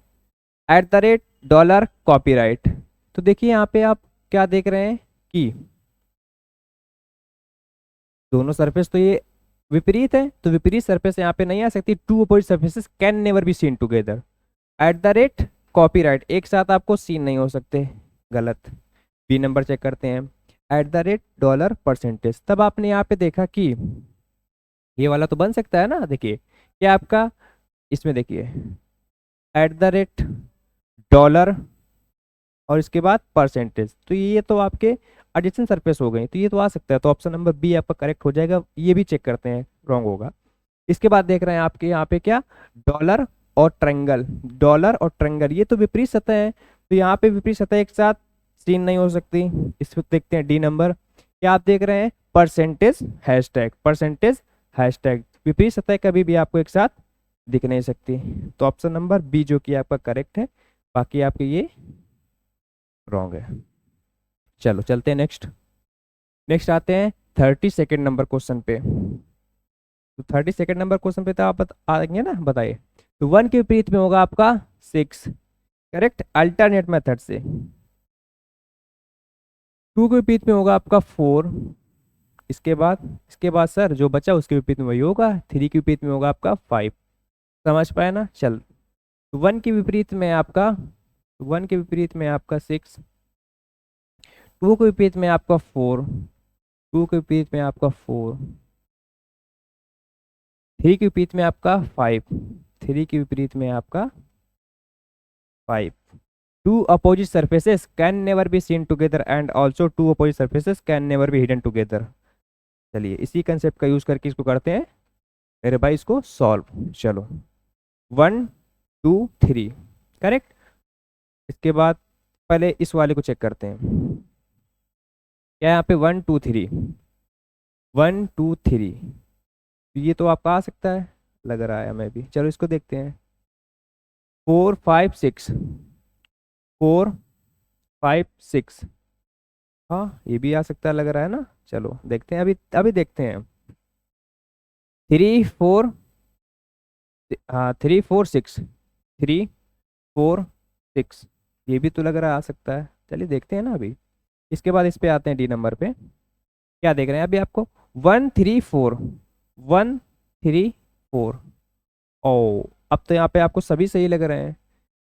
eight the rate dollar copyright. तो देखिए यहाँ पे आप क्या देख रहे हैं कि दोनों सरफेस तो ये विपरीत है, तो विपरीत सरफेस यहाँ पे नहीं आ सकती, two opposite surfaces can never be seen together. At the rate copyright एक साथ आपको सीन नहीं हो सकते, गलत। बी नंबर चेक करते हैं, eight the rate dollar percentage. तब आपने यहाँ पे देखा कि ये वाला तो बन सकता है ना, देखिए क्या आपका इसमें देखिए एट द रेट डॉलर और इसके बाद परसेंटेज, तो ये तो आपके एडिशन सरफेस हो गई, तो ये तो आ सकता है, तो ऑप्शन नंबर बी आपका करेक्ट हो जाएगा। ये भी चेक करते हैं रॉन्ग होगा। इसके बाद देख रहे हैं आपके यहाँ पे क्या, डॉलर और ट्रायंगल, डॉलर और ट्रायंगल ये तो विपरीत सतह है, तो यहाँ पे विपरीत सतह एक साथ सीन नहीं हो सकती। इस पे देखते हैं डी नंबर, क्या आप देख रहे हैं परसेंटेज हैशटैग, परसेंटेज हैशटैग विपरीत सतह कभी भी आपको एक साथ दिख नहीं सकती, तो ऑप्शन नंबर बी जो कि आपका करेक्ट है, बाकी आपके ये रॉन्ग है। चलो चलते हैं नेक्स्ट। नेक्स्ट आते हैं 32 नंबर क्वेश्चन पे। तो 32 नंबर क्वेश्चन पे तो आप आएंगे ना, बताइए। तो 1 के विपरीत में होगा आपका 6 करेक्ट अल्टरनेट मेथड से, 2 के विपरीत में होगा आपका 4। इसके बाद सर जो बचा उसके विपरीत में वही होगा, 3 के विपरीत में होगा आपका 5। समझ पाए ना? चल, तो 1 के विपरीत में आपका, 1 के विपरीत में आपका 6, 2 के विपरीत में आपका 4, 2 के विपरीत में आपका 4, 3 के विपरीत में आपका 5, 3 के विपरीत में आपका 5। Two opposite surfaces can never be seen together and also two opposite surfaces can never be hidden together. चलिए इसी कंसेप्ट का यूज करके इसको करते हैं मेरे भाई, इसको सॉल्व। चलो 1 2 3 करेक्ट। इसके बाद पहले इस वाले को चेक करते हैं। क्या यहाँ पे 1 2 3, 1 2 3, ये तो आपका आ सकता है, लग रहा है हमें भी। चलो इसको देखते हैं। 4 5 6, 4 5 6, हाँ ये भी आ सकता है, लग रहा है ना। चलो देखते हैं, अभी अभी देखते हैं। 3 4, हाँ 3 4 6, 3 4 6, ये भी तो लग रहा है आ सकता है। चलिए देखते हैं ना अभी। इसके बाद इस पे आते हैं, डी नंबर पे। क्या देख रहे हैं अभी आपको? 1 3 4, 1 3 4। ओ, अब तो यहाँ पे आपको सभी सही लग रहे हैं।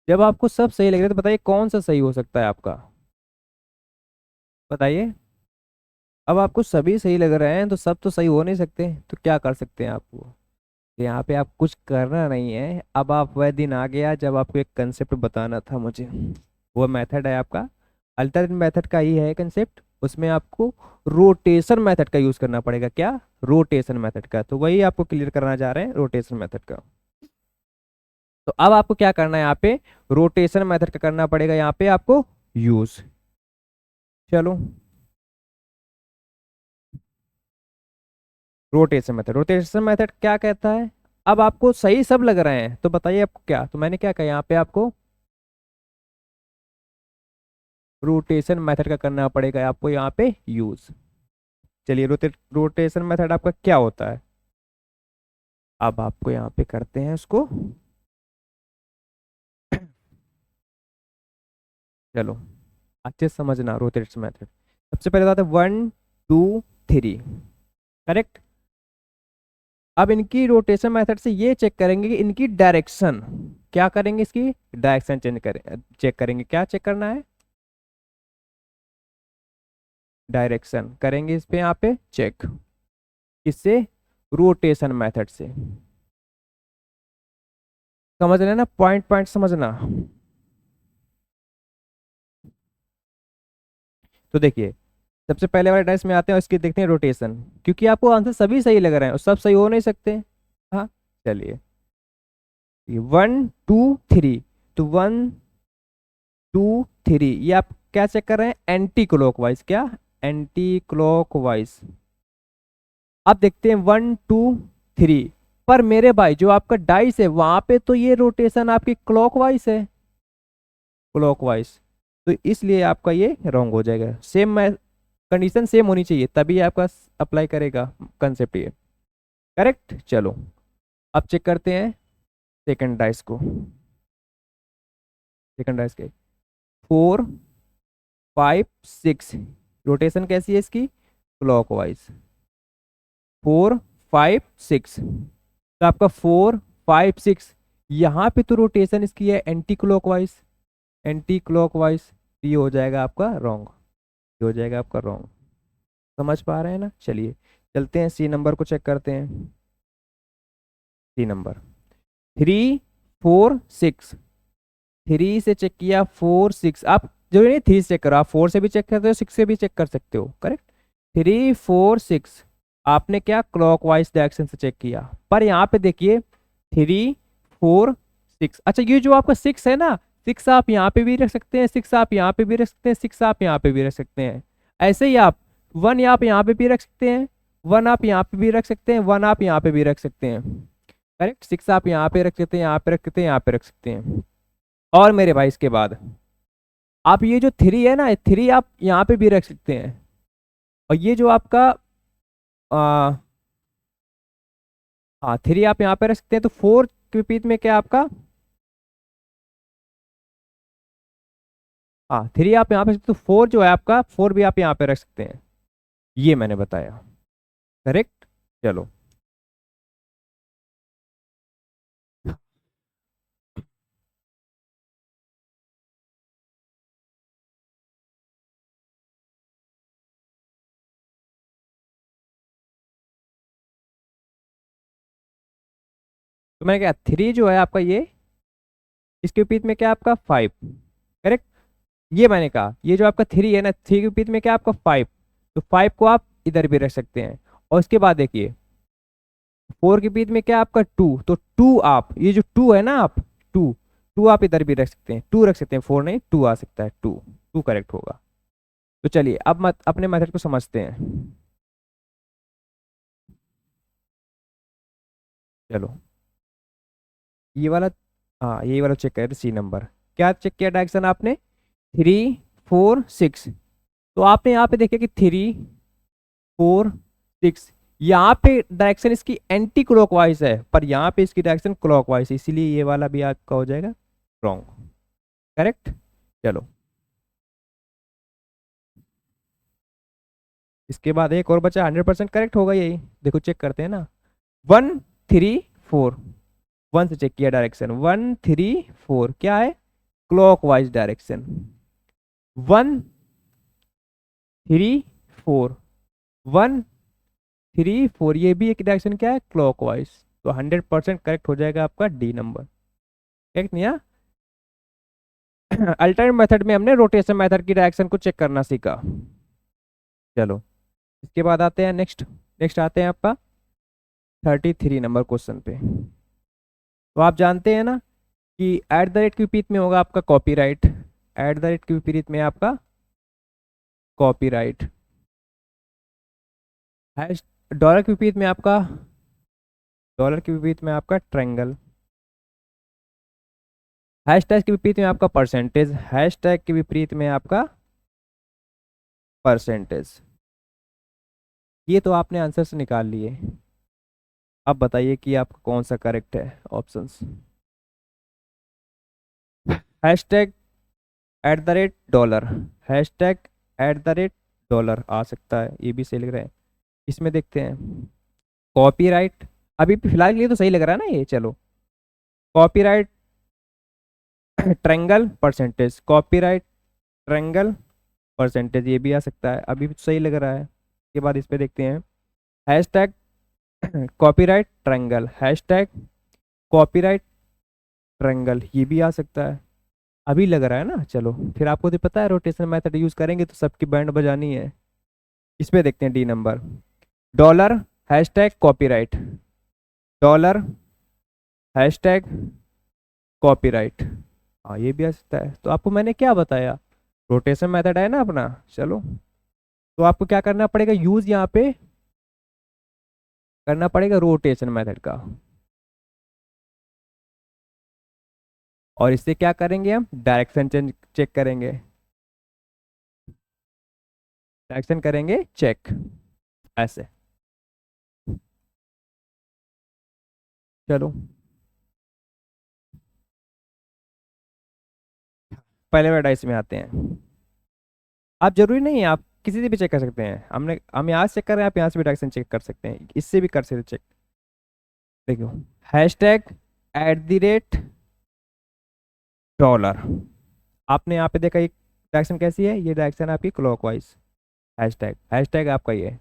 जब आपको सब सही लग रहे हैं तो बताइए कौन सा सही हो सकता है आपका, बताइए। अब आपको सभी सही लग रहे हैं तो सब तो सही हो नहीं सकते, तो क्या कर सकते हैं आपको? तो यहाँ पे आप कुछ करना नहीं है। अब आप, वह दिन आ गया जब आपको एक कंसेप्ट बताना था मुझे। वो मेथड है आपका अल्टरनेट मेथड का ही है कंसेप्ट। उसमें आपको रोटेशन मेथड का यूज करना पड़ेगा। क्या? रोटेशन मेथड का। तो वही आपको क्लियर करना जा रहे हैं, रोटेशन मेथड का। तो अब आपको क्या करना है यहाँ पे? रोटेशन मेथड का करना पड़ेगा यहाँ पे आपको यूज। चलो, रोटेशन मेथड क्या कहता है? अब आपको सही सब लग रहे हैं तो बताइए आपको क्या। तो मैंने क्या कहा यहाँ पे आपको रोटेशन मेथड का करना पड़ेगा आपको यहाँ पे यूज। चलिए, रोटेशन मेथड आपका क्या होता है, अब आपको यहाँ पे करते हैं उसको। चलो, अच्छे से समझना रोटेशन मेथड। सबसे पहले बात है 1 2 3, करेक्ट। अब इनकी रोटेशन मेथड से ये चेक करेंगे कि इनकी डायरेक्शन, क्या करेंगे, इसकी डायरेक्शन चेक करेंगे। क्या चेक करना है? डायरेक्शन करेंगे इस पे यहाँ पे चेक। किससे? रोटेशन मेथड से। समझ रहे हैं ना, पॉइंट पॉइंट समझना। तो देखिए, सबसे पहले वाले डाइस में आते हैं और इसकी देखते हैं रोटेशन, क्योंकि आपको आंसर सभी सही लग रहे हैं और सब सही हो नहीं सकते। हाँ, चलिए। 1 2 3, तो 1 2 3, ये आप क्या चेक कर रहे हैं? Anticlockwise. क्या? Anticlockwise. अब देखते हैं 1 2 3, पर मेरे भाई जो आपका डाइस है वहां पे तो ये रोटेशन आपकी क्लॉकवाइज है, क्लॉकवाइज। तो इसलिए आपका ये रॉन्ग हो जाएगा। सेम कंडीशन सेम होनी चाहिए तभी आपका अप्लाई करेगा कंसेप्ट ये, करेक्ट। चलो, अब चेक करते हैं सेकंड डाइस को। सेकंड डाइस के 4 5 6, रोटेशन कैसी है इसकी? क्लॉकवाइज। 4 5 6, तो आपका 4 5 6, यहाँ पे तो रोटेशन इसकी है एंटी क्लॉकवाइज, एंटी क्लॉकवाइज। ये हो जाएगा आपका रॉन्ग, ये हो जाएगा आपका रॉन्ग। समझ पा रहे हैं ना? चलिए चलते हैं, सी नंबर को चेक करते हैं। सी नंबर 3 4 6, 3 से चेक किया, 4 6। आप जो नहीं 3 से चेक करो, आप 4 से भी चेक करते हो, 6 से भी चेक कर सकते हो, करेक्ट। 3 4 6, आपने क्या क्लॉकवाइज डायरेक्शन से चेक किया। पर यहाँ पे देखिए 3 4 6, अच्छा ये जो आपका 6 है ना, 6 आप यहाँ पे भी रख सकते हैं, 6 आप यहाँ पे भी रख सकते हैं, 6 आप यहाँ पे भी रख सकते हैं। ऐसे ही आप 1 आप यहाँ पे भी रख सकते हैं, 1 आप यहाँ पे भी रख सकते हैं, 1 आप यहाँ पे भी रख सकते हैं, करेक्ट। 6 आप यहाँ पे रख सकते हैं, यहाँ पे रख सकते हैं, यहाँ पे रख सकते हैं। और मेरे भाई इसके बाद आप ये जो 3 है ना, 3 आप यहाँ पे भी रख सकते हैं। और ये जो आपका आ, हाँ 3 आप यहाँ पे रख सकते हैं। तो 4 के विपरीत में क्या आपका, हाँ 3 आप यहाँ पे, तो 4 जो है आपका, 4 भी आप यहाँ पे रख सकते हैं। ये मैंने बताया, करेक्ट। चलो, तो मैंने क्या 3 जो है आपका ये, इसके विपरीत में क्या आपका 5, करेक्ट। ये मैंने कहा ये जो आपका 3 है ना, 3 के विपरीत में क्या आपका 5, तो 5 को आप इधर भी रख सकते हैं। और इसके बाद देखिए 4 के बीच में क्या आपका 2, तो 2 आप, ये जो 2 है ना आप, 2, 2 आप इधर भी रख सकते हैं, 2 रख सकते हैं, 4 नहीं 2 आ सकता है, 2, 2 करेक्ट होगा। तो चलिए अब अपने मेथड को समझते हैं। चलो ये वाला, हाँ ये वाला चेक करें, सी नंबर। क्या चेक किया डायरेक्शन आपने? 3 4 6। तो आपने यहाँ पे देखा कि 3 4 6, यहाँ पे डायरेक्शन इसकी एंटी क्लॉकवाइज है, पर यहाँ पे इसकी डायरेक्शन क्लॉकवाइज है, इसीलिए ये वाला भी आपका हो जाएगा रॉन्ग। करेक्ट। चलो इसके बाद एक और बचा, 100% करेक्ट होगा यही। देखो चेक करते हैं ना। 1 3 4, 1 से चेक किया डायरेक्शन, 1 3 4 क्या है? Clockwise direction. 1 3 4, 1 3 4, ये भी एक डायरेक्शन क्या है? क्लॉकवाइज। तो 100% करेक्ट हो जाएगा आपका डी नंबर। करेक्ट नहीं? अल्टरनेट मेथड में हमने रोटेशन मेथड की डायरेक्शन को चेक करना सीखा। चलो इसके बाद आते हैं नेक्स्ट। नेक्स्ट आते हैं आपका 33 नंबर क्वेश्चन पे। तो आप जानते हैं ना कि एट द रेट के विपरीत में होगा आपका कॉपीराइट। एट द रेट के विपरीत में आपका कॉपीराइट। हैश डॉलर के विपरीत में आपका, डॉलर के विपरीत में आपका ट्रायंगल। हैशटैग के विपरीत में आपका परसेंटेज। हैशटैग के विपरीत में आपका परसेंटेज। ये तो आपने आंसर से निकाल लिए। अब बताइए कि आपका कौन सा करेक्ट है options. Hashtag at the rate dollar, hashtag at the rate dollar आ सकता है, ये भी सही लग रहा है। इसमें देखते हैं कॉपीराइट, अभी फिलहाल के लिए तो सही लग रहा है ना ये। चलो copyright triangle percentage, copyright triangle percentage, ये भी आ सकता है, अभी भी तो सही लग रहा है। इसके बाद इस पे देखते हैं hashtag copyright triangle, hashtag copyright triangle, ये भी आ सकता है, अभी लग रहा है ना। चलो फिर आपको तो पता है रोटेशन मेथड यूज करेंगे तो सबकी बैंड बजानी है। इस पे देखते हैं D number. Dollar hashtag copyright, dollar hashtag copyright, हाँ ये भी आ सकता है। तो आपको मैंने क्या बताया, रोटेशन मेथड है ना अपना। चलो तो आपको क्या करना पड़ेगा, यूज यहाँ पे करना पड़ेगा रोटेशन मेथड का। और इससे क्या करेंगे, हम डायरेक्शन चेक करेंगे, डायरेक्शन करेंगे चेक ऐसे। चलो पहले वाले डाइस में आते हैं। आप जरूरी नहीं है, आप किसी से भी चेक कर सकते हैं। हम यहाँ से चेक कर रहे हैं, आप यहाँ से भी डायरेक्शन चेक कर सकते हैं, इससे भी कर सकते चेक। देखो hashtag at the rate dollar, आपने यहाँ पे देखा ये डायरेक्शन कैसी है, ये डायरेक्शन आपकी क्लॉकवाइज। हैशटैग, हैशटैग आपका ये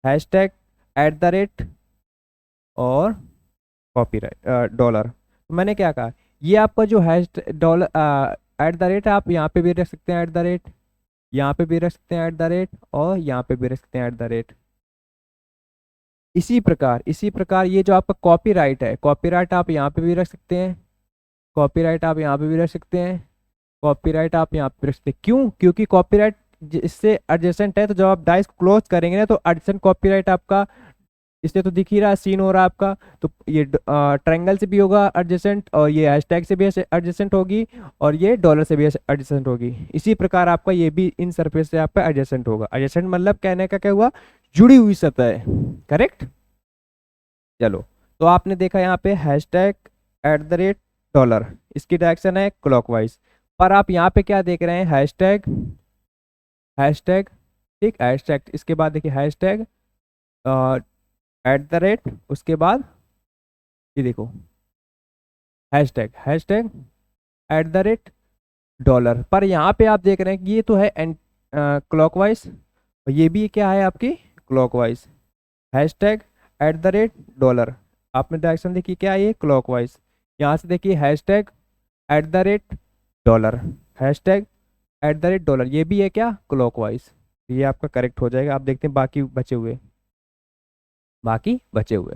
हैशटैग एट द रेट और कॉपीराइट डॉलर। तो मैंने क्या कहा, ये आपका जो hash dollar at the rate, आप यहाँ पे भी रख सकते हैं एट द रेट, यहाँ पे भी रख सकते हैं एट द रेट, और यहाँ पे भी रख सकते हैं एट द रेट। इसी प्रकार ये जो आपका कॉपीराइट है, कॉपीराइट आप यहाँ पे भी रख सकते हैं, कॉपीराइट आप यहाँ पे भी रख सकते हैं, कॉपीराइट आप यहाँ पे रख सकते हैं। क्यों? क्योंकि कॉपीराइट इससे एडजेसेंट है, तो जब आप डाइस क्लोज करेंगे ना तो एडजेसेंट कॉपीराइट आपका, इससे तो दिख ही रहा है, सीन हो रहा है आपका। तो ये ट्रायंगल से भी होगा एडजेसेंट, और ये हैशटैग से भी एडजेसेंट होगी, और ये डॉलर से भी एडजेसेंट होगी। इसी प्रकार आपका ये भी इन सरफेस से आपका एडजेसेंट होगा। एडजेसेंट मतलब कहने का क्या हुआ, जुड़ी हुई सतह है। करेक्ट। चलो तो आपने देखा यहाँ पे hashtag at the rate dollar, इसकी डायरेक्शन है क्लॉकवाइज। पर आप यहाँ पे क्या देख रहे हैं, हैशटैग, हैशटैग, ठीक, हैशटैग, इसके बाद देखिए हैशटैग एट द रेट, उसके बाद ये देखो hashtag, hashtag at the rate dollar. पर यहाँ पे आप देख रहे हैं कि ये तो है क्लॉकवाइज, और ये भी क्या है आपकी clockwise. Hashtag at the rate dollar, आपने डायरेक्शन देखी क्या है, ये क्लॉकवाइज। यहाँ से देखिए hashtag at the rate dollar, hashtag at the rate dollar, ये भी है क्या क्लॉकवाइज। ये आपका करेक्ट हो जाएगा। आप देखते हैं बाकी बचे हुए, बाकी बचे हुए।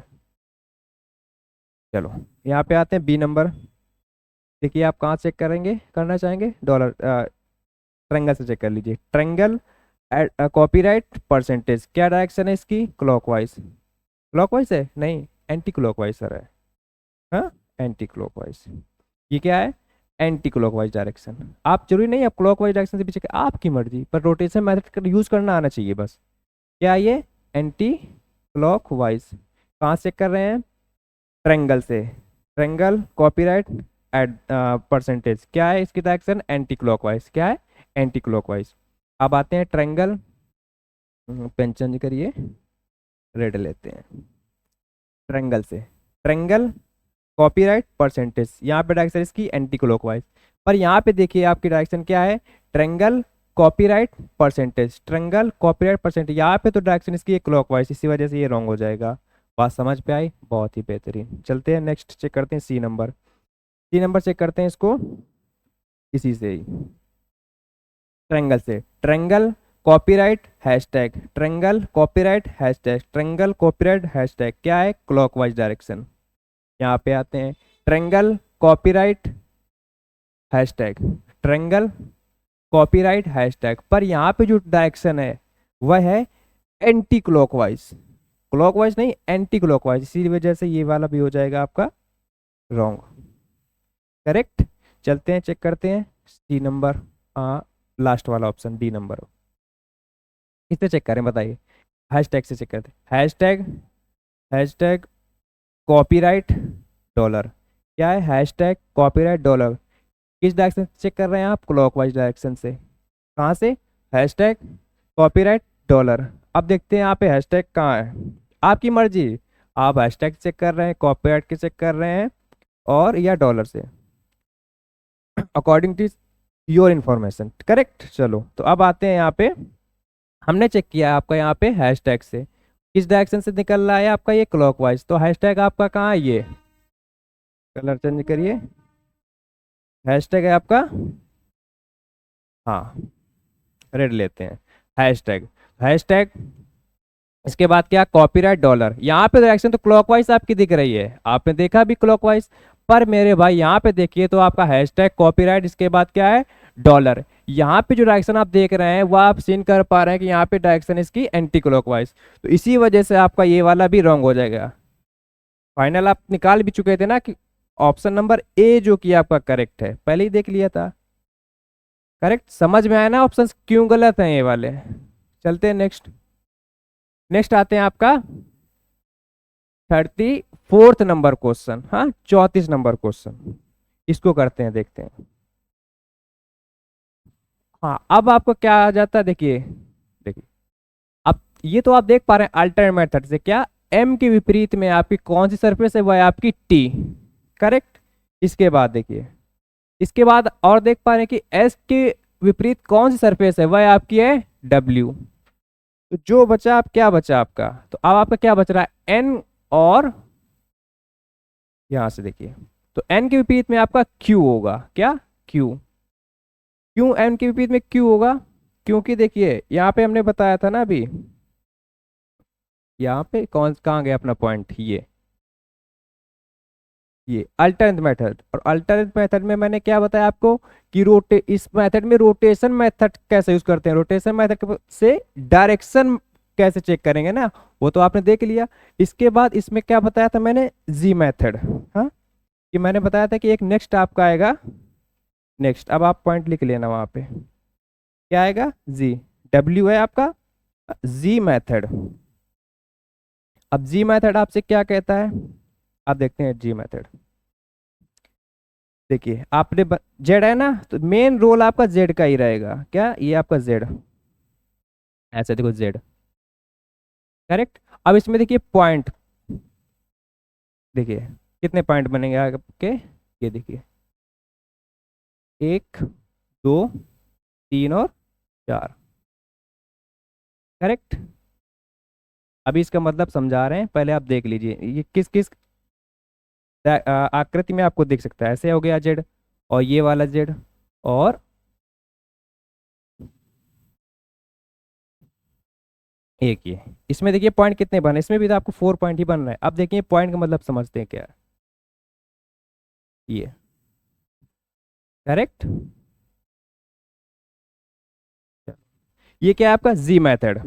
चलो यहाँ पे आते हैं बी नंबर। देखिए आप कहाँ चेक करेंगे, करना चाहेंगे, डॉलर ट्रायंगल से चेक कर लीजिए। ट्रायंगल कॉपीराइट परसेंटेज, क्या डायरेक्शन है इसकी, क्लॉकवाइज। क्लॉकवाइज है नहीं, एंटी क्लॉकवाइज सर है। हाँ, एंटी क्लॉकवाइज। ये क्या है, एंटी क्लॉकवाइज डायरेक्शन। आप जरूरी नहीं आप क्लॉकवाइज डायरेक्शन से पीछे, आपकी मर्जी, पर रोटेशन मेथड का यूज करना आना चाहिए बस। क्या ये, एंटी क्लॉकवाइज। कहाँ से चेक कर रहे हैं, ट्रेंगल से। ट्रेंगल कॉपीराइट एड परसेंटेज, क्या है इसकी डायरेक्शन, एंटी क्लॉकवाइज। क्या है, एंटी क्लॉकवाइज। अब आते हैं ट्रेंगल, पेन चेंज करिए, रेड लेते हैं। ट्रेंगल से, ट्रेंगल कॉपीराइट परसेंटेज, यहाँ पे डायरेक्शन इसकी एंटी क्लॉकवाइज। पर यहाँ पे देखिए आपकी डायरेक्शन क्या है, triangle copyright percentage. Triangle copyright percentage, यहाँ पे तो डायरेक्शन इसकी क्लॉकवाइज, इसी वजह से ये रॉन्ग हो जाएगा। बात समझ पे आई, बहुत ही बेहतरीन। चलते हैं नेक्स्ट, चेक करते हैं C number. C number check करते हैं इसको इसी से ही, ट्रेंगल से। Triangle copyright hashtag, triangle copyright hashtag, triangle copyright hashtag, क्या है, क्लॉकवाइज डायरेक्शन। यहाँ पे आते हैं, triangle copyright hashtag, triangle copyright hashtag, पर यहाँ पे जो डायरेक्शन है वह है एंटी क्लॉकवाइज। क्लॉकवाइज नहीं, एंटी क्लॉकवाइज, इसी वजह से ये वाला भी हो जाएगा आपका रॉन्ग। करेक्ट। चलते हैं चेक करते हैं सी नंबर, लास्ट वाला ऑप्शन डी नंबर, इससे चेक करें, बताइए। हैशटैग से चेक करते हैं, हैशटैग, हैशटैग कॉपीराइट डॉलर। क्या है, हैशटैग कॉपीराइट डॉलर। किस डायरेक्शन से चेक कर रहे हैं आप, क्लॉकवाइज डायरेक्शन से। कहाँ से, हैशटैग कॉपीराइट डॉलर। अब देखते हैं यहाँ पे हैशटैग कहाँ है, आपकी मर्जी। आप हैशटैग चेक कर रहे हैं, कॉपीराइट के चेक कर रहे हैं, और या डॉलर से, according to your information. Correct. चलो तो अब आते हैं यहाँ पे, हमने चेक किया आपका यहाँ पे हैशटैग से, किस डायरेक्शन से निकल रहा है आपका ये, क्लॉकवाइज। तो हैशटैग आपका कहाँ है, ये कलर चेंज करिए, हैशटैग है आपका, हाँ रेड लेते हैं, हैशटैग, हैशटैग। इसके बाद क्या, कॉपीराइट डॉलर। यहाँ पे डायरेक्शन तो क्लॉकवाइज आपकी दिख रही है, आपने देखा भी क्लॉकवाइज, पर मेरे भाई यहाँ पे देखिए तो आपका हैशटैग कॉपीराइट, इसके बाद क्या है, डॉलर। यहाँ पे जो डायरेक्शन आप देख रहे हैं वो आप सीन कर पा रहे हैं कि यहाँ पे डायरेक्शन इसकी एंटी क्लॉकवाइज, तो इसी वजह से आपका ये वाला भी रॉन्ग हो जाएगा। फाइनल आप निकाल भी चुके थे ना कि ऑप्शन नंबर ए जो कि आपका करेक्ट है, पहले ही देख लिया था। करेक्ट, समझ में आया ना ऑप्शन क्यों गलत हैं ये वाले। चलते हैं नेक्स्ट, नेक्स्ट आते हैं आपका 34th नंबर क्वेश्चन, हाँ 34 नंबर क्वेश्चन, इसको करते हैं, देखते हैं। हाँ अब आपको क्या आ जाता है, देखिए, देखिए अब ये तो आप देख पा रहे हैं अल्टरनेट मेथड से, क्या एम के विपरीत में आपकी कौन सी सरफेस है, वह है आपकी टी। करेक्ट। इसके बाद देखिए, इसके बाद और देख पा रहे हैं कि एस के विपरीत कौन सी सरफेस है, वह आपकी है डब्ल्यू। तो जो बचा, आप क्या बचा आपका, तो अब आपका क्या बच रहा है, एन, और यहां से देखिए, तो एन के विपरीत में आपका क्यू होगा, क्या, क्यू। क्यों एन के विपरीत में क्यू होगा, क्योंकि देखिए यहाँ पे हमने बताया था ना अभी, यहाँ पे कौन कहाँ गया अपना पॉइंट, ये अल्टरनेट मेथड। और अल्टरनेट मेथड में मैंने क्या बताया आपको कि इस मेथड में रोटेशन मेथड कैसे यूज करते हैं, रोटेशन मेथड से डायरेक्शन कैसे चेक करेंगे ना, वो तो आपने देख लिया। इसके बाद इसमें क्या बताया था मैंने, जी मेथड, हाँ, कि मैंने बताया था कि एक नेक्स्ट आपका आएगा, नेक्स्ट, अब आप पॉइंट लिख लेना वहां पे, क्या आएगा, जी, डब्ल्यू है आपका जी मेथड। अब जी मेथड आपसे क्या कहता है, आप देखते हैं जी मेथड। देखिए आपने जेड है ना, तो मेन रोल आपका जेड का ही रहेगा, क्या, ये आपका जेड, ऐसे देखो जेड। करेक्ट। अब इसमें देखिए पॉइंट, देखिए कितने पॉइंट बनेंगे आपके, ये देखिए, एक, दो, तीन और चार। करेक्ट। अभी इसका मतलब समझा रहे हैं, पहले आप देख लीजिए ये किस किस आकृति में आपको दिख सकता है, ऐसे हो गया जेड, और ये वाला जेड, और एक ये। इसमें देखिए पॉइंट कितने बने, इसमें भी तो आपको 4 पॉइंट ही बन रहा है। अब देखिए पॉइंट का मतलब समझते हैं क्या है, ये। करेक्ट। ये क्या है आपका जी मेथड,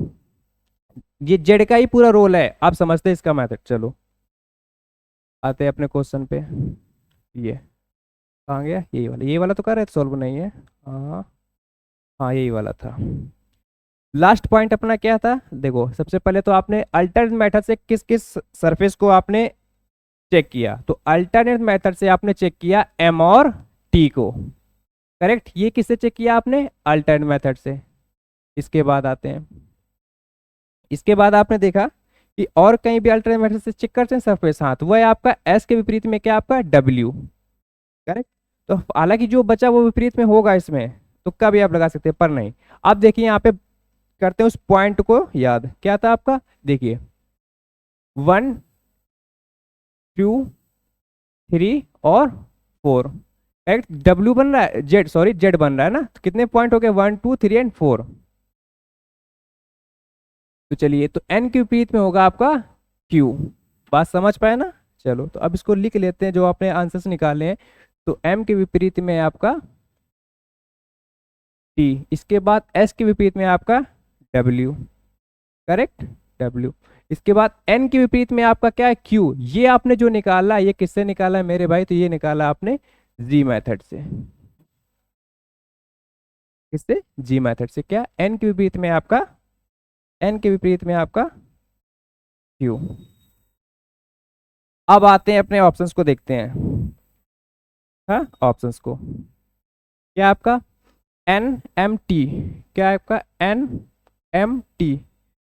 ये जेड का ही पूरा रोल है, आप समझते हैं इसका मेथड। चलो आते हैं अपने क्वेश्चन पे। ये कहाँ गया, ये वाला तो कर रहे थे सॉल्व, नहीं है। हाँ हाँ यही वाला था। लास्ट पॉइंट अपना क्या था, देखो सबसे पहले तो आपने अल्टरनेट मेथड से किस किस सरफेस को आपने चेक किया, तो अल्टरनेट मेथड से आपने चेक किया एम और टी को, करेक्ट। ये किससे चेक किया आपने, अल्टरनेट मेथड से। इसके बाद आते हैं, इसके बाद आपने देखा कि और कहीं भी अल्टरनेट मेथड से चेक करते हैं सरफेस, हाँ तो वह है आपका एस के विपरीत में क्या आपका डब्ल्यू, करेक्ट। तो हालांकि जो बचा वो विपरीत में होगा इसमें, तुक्का भी आप लगा सकते हैं पर नहीं। अब देखिए यहाँ पे करते हैं उस पॉइंट को याद, क्या था आपका, देखिए 1 2 3 और 4, करेक्ट। डब्ल्यू बन रहा है, जेड सॉरी जेड बन रहा है ना, तो कितने पॉइंट हो गए 1 2 3 एंड 4। तो चलिए, तो एन के विपरीत में होगा आपका क्यू, बात समझ पाए ना। चलो तो अब इसको लिख लेते हैं जो आपने आंसर्स निकाले हैं। तो एम के विपरीत में आपका टी, इसके बाद एस के विपरीत में आपका डब्ल्यू, करेक्ट डब्ल्यू। इसके बाद एन के विपरीत में आपका क्या है क्यू, ये आपने जो निकाला ये किससे निकाला है मेरे भाई, तो ये निकाला आपने जी मेथड से, किससे, जी मेथड से। क्या एन के विपरीत में आपका, एन के विपरीत में आपका क्यू। अब आते हैं अपने ऑप्शंस को देखते हैं, हाँ ऑप्शंस को, क्या आपका एन एम टी, क्या है आपका एन एम टी,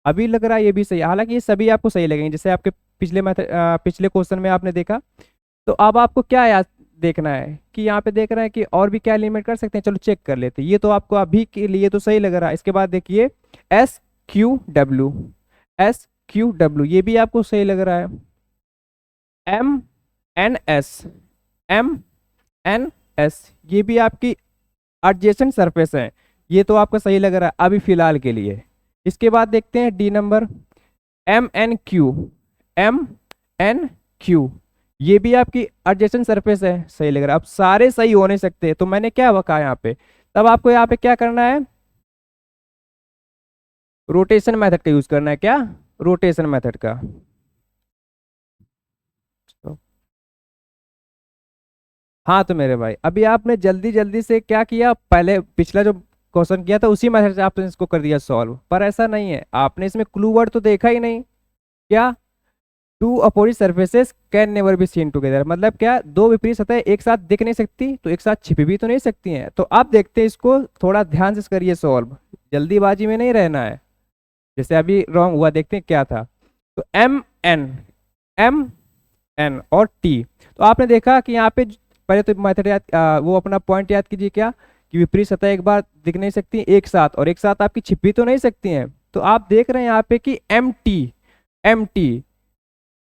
अभी लग रहा है ये भी सही है, हालांकि ये सभी आपको सही लगेंगे, जैसे आपके पिछले मेथड पिछले क्वेश्चन में आपने देखा। तो अब आपको क्या याद देखना है कि यहाँ पे देख रहे हैं कि और भी क्या एलिमेंट कर सकते हैं, चलो चेक कर लेते हैं। ये तो आपको अभी के लिए तो सही लग रहा है, इसके बाद देखिए S Q W, S Q W ये भी आपको सही लग रहा है। M N S, M N S ये भी आपकी एडजेसेंट सरफेस है, ये तो आपको सही लग रहा है अभी फिलहाल के लिए। इसके बाद देखते हैं D number, M N Q, M N Q ये भी आपकी एडजेसेंट सरफेस है, सही लग रहा है। अब सारे सही हो नहीं सकते, तो मैंने क्या कहा यहाँ पे, तब आपको यहाँ पे क्या करना है, रोटेशन मेथड का यूज करना है, क्या रोटेशन मेथड का। तो हाँ तो मेरे भाई अभी आपने जल्दी जल्दी से क्या किया, पहले पिछला जो क्वेश्चन किया था उसी मेथड से आपने इसको कर दिया सॉल्व, पर ऐसा नहीं है, आपने इसमें क्लू वर्ड तो देखा ही नहीं। क्या, two opposite surfaces can never be seen together, मतलब क्या, दो विपरीत सतह एक साथ दिख नहीं सकती, तो एक साथ छिपी भी तो नहीं सकती हैं। तो आप देखते हैं इसको थोड़ा ध्यान से करिए सॉल्व, जल्दीबाजी में नहीं रहना है। जैसे अभी रॉन्ग हुआ, देखते हैं क्या था। तो एम एन, एम एन और टी, तो आपने देखा कि यहाँ पे पहले तो मेथड याद वो अपना पॉइंट याद कीजिए, क्या कि विपरीत सतह एक बार दिख नहीं सकती एक साथ, और एक साथ आपकी छिपी तो नहीं सकती हैं। तो आप देख रहे हैं यहाँ पे कि M T